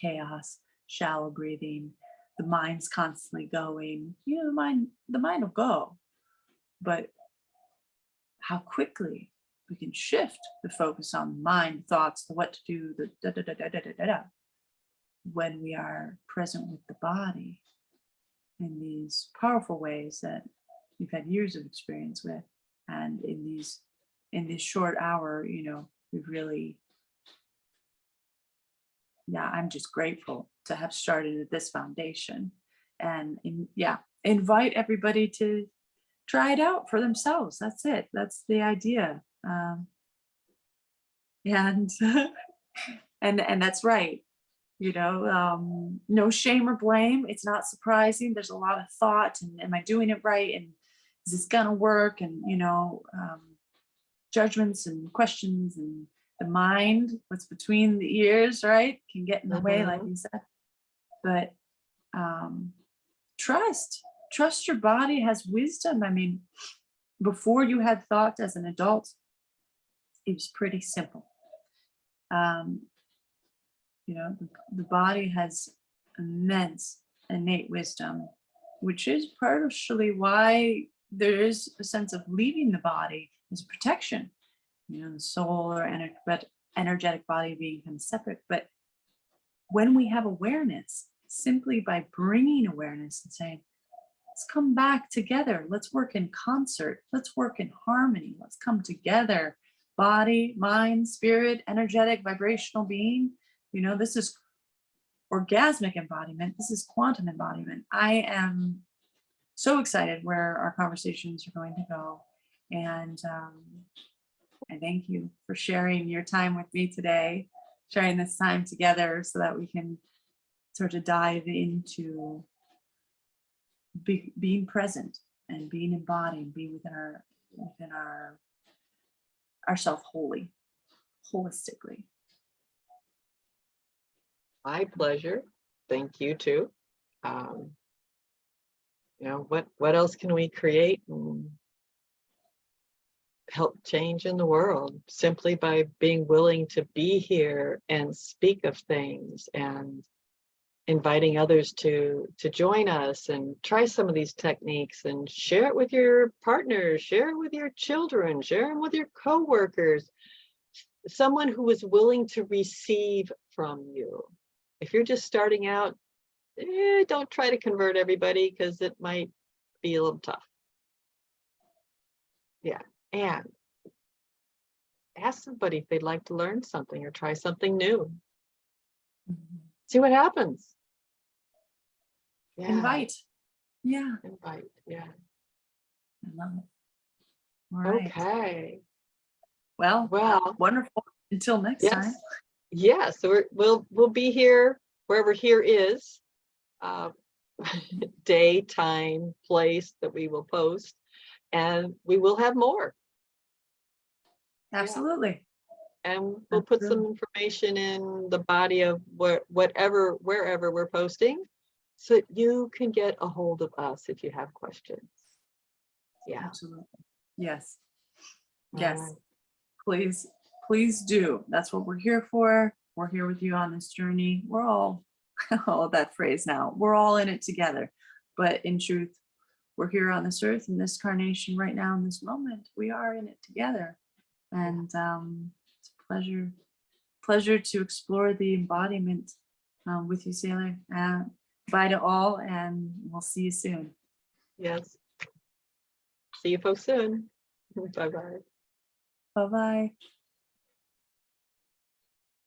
chaos, shallow breathing, the mind's constantly going. You know, the mind will go, but how quickly we can shift the focus on mind, thoughts, the what to do, the da da da da da da da, when we are present with the body in these powerful ways that you've had years of experience with. And in this short hour, you know, we've really, I'm just grateful to have started at this foundation, and invite everybody to try it out for themselves. That's it. That's the idea. And and that's right. You know, no shame or blame. It's not surprising. There's a lot of thought, and am I doing it right? And is this gonna work? And, you know, judgments and questions, and the mind, what's between the ears, right, can get in the way, like you said. But trust your body has wisdom. I mean, before you had thought as an adult, it was pretty simple. You know, the body has immense innate wisdom, which is partially why there is a sense of leaving the body as protection. You know, the soul or energetic body being kind of separate. But when we have awareness, simply by bringing awareness and saying, let's come back together. Let's work in concert. Let's work in harmony. Let's come together. Body, mind, spirit, energetic, vibrational being. You know, this is orgasmic embodiment. This is quantum embodiment. I am so excited where our conversations are going to go. And I thank you for sharing your time with me today, sharing this time together so that we can sort of dive into being present and being embodied, being within ourself wholly, holistically. My pleasure. Thank you too. You know, what else can we create and help change in the world simply by being willing to be here and speak of things and inviting others to join us and try some of these techniques and share it with your partners, share it with your children, share them with your coworkers, someone who is willing to receive from you. If you're just starting out, don't try to convert everybody because it might be a little tough. Yeah, and ask somebody if they'd like to learn something or try something new. See what happens. Yeah. Invite. Yeah. Invite. Yeah. I love it. All right. Okay. Well, Well, wonderful. Until next time. Yeah. So we'll be here wherever here is. Day, time, place that we will post, and we will have more. Absolutely. Yeah. And we'll put some information in the body of wherever we're posting, so that you can get a hold of us if you have questions. Yeah. Absolutely. Yes. All Yes. right. Please do. That's what we're here for. We're here with you on this journey. We're all that phrase now. We're all in it together. But in truth, we're here on this earth in this carnation right now in this moment. We are in it together. And it's a pleasure to explore the embodiment with you, Sayler. Bye to all, and we'll see you soon. Yes. See you folks soon. Bye-bye. Bye-bye.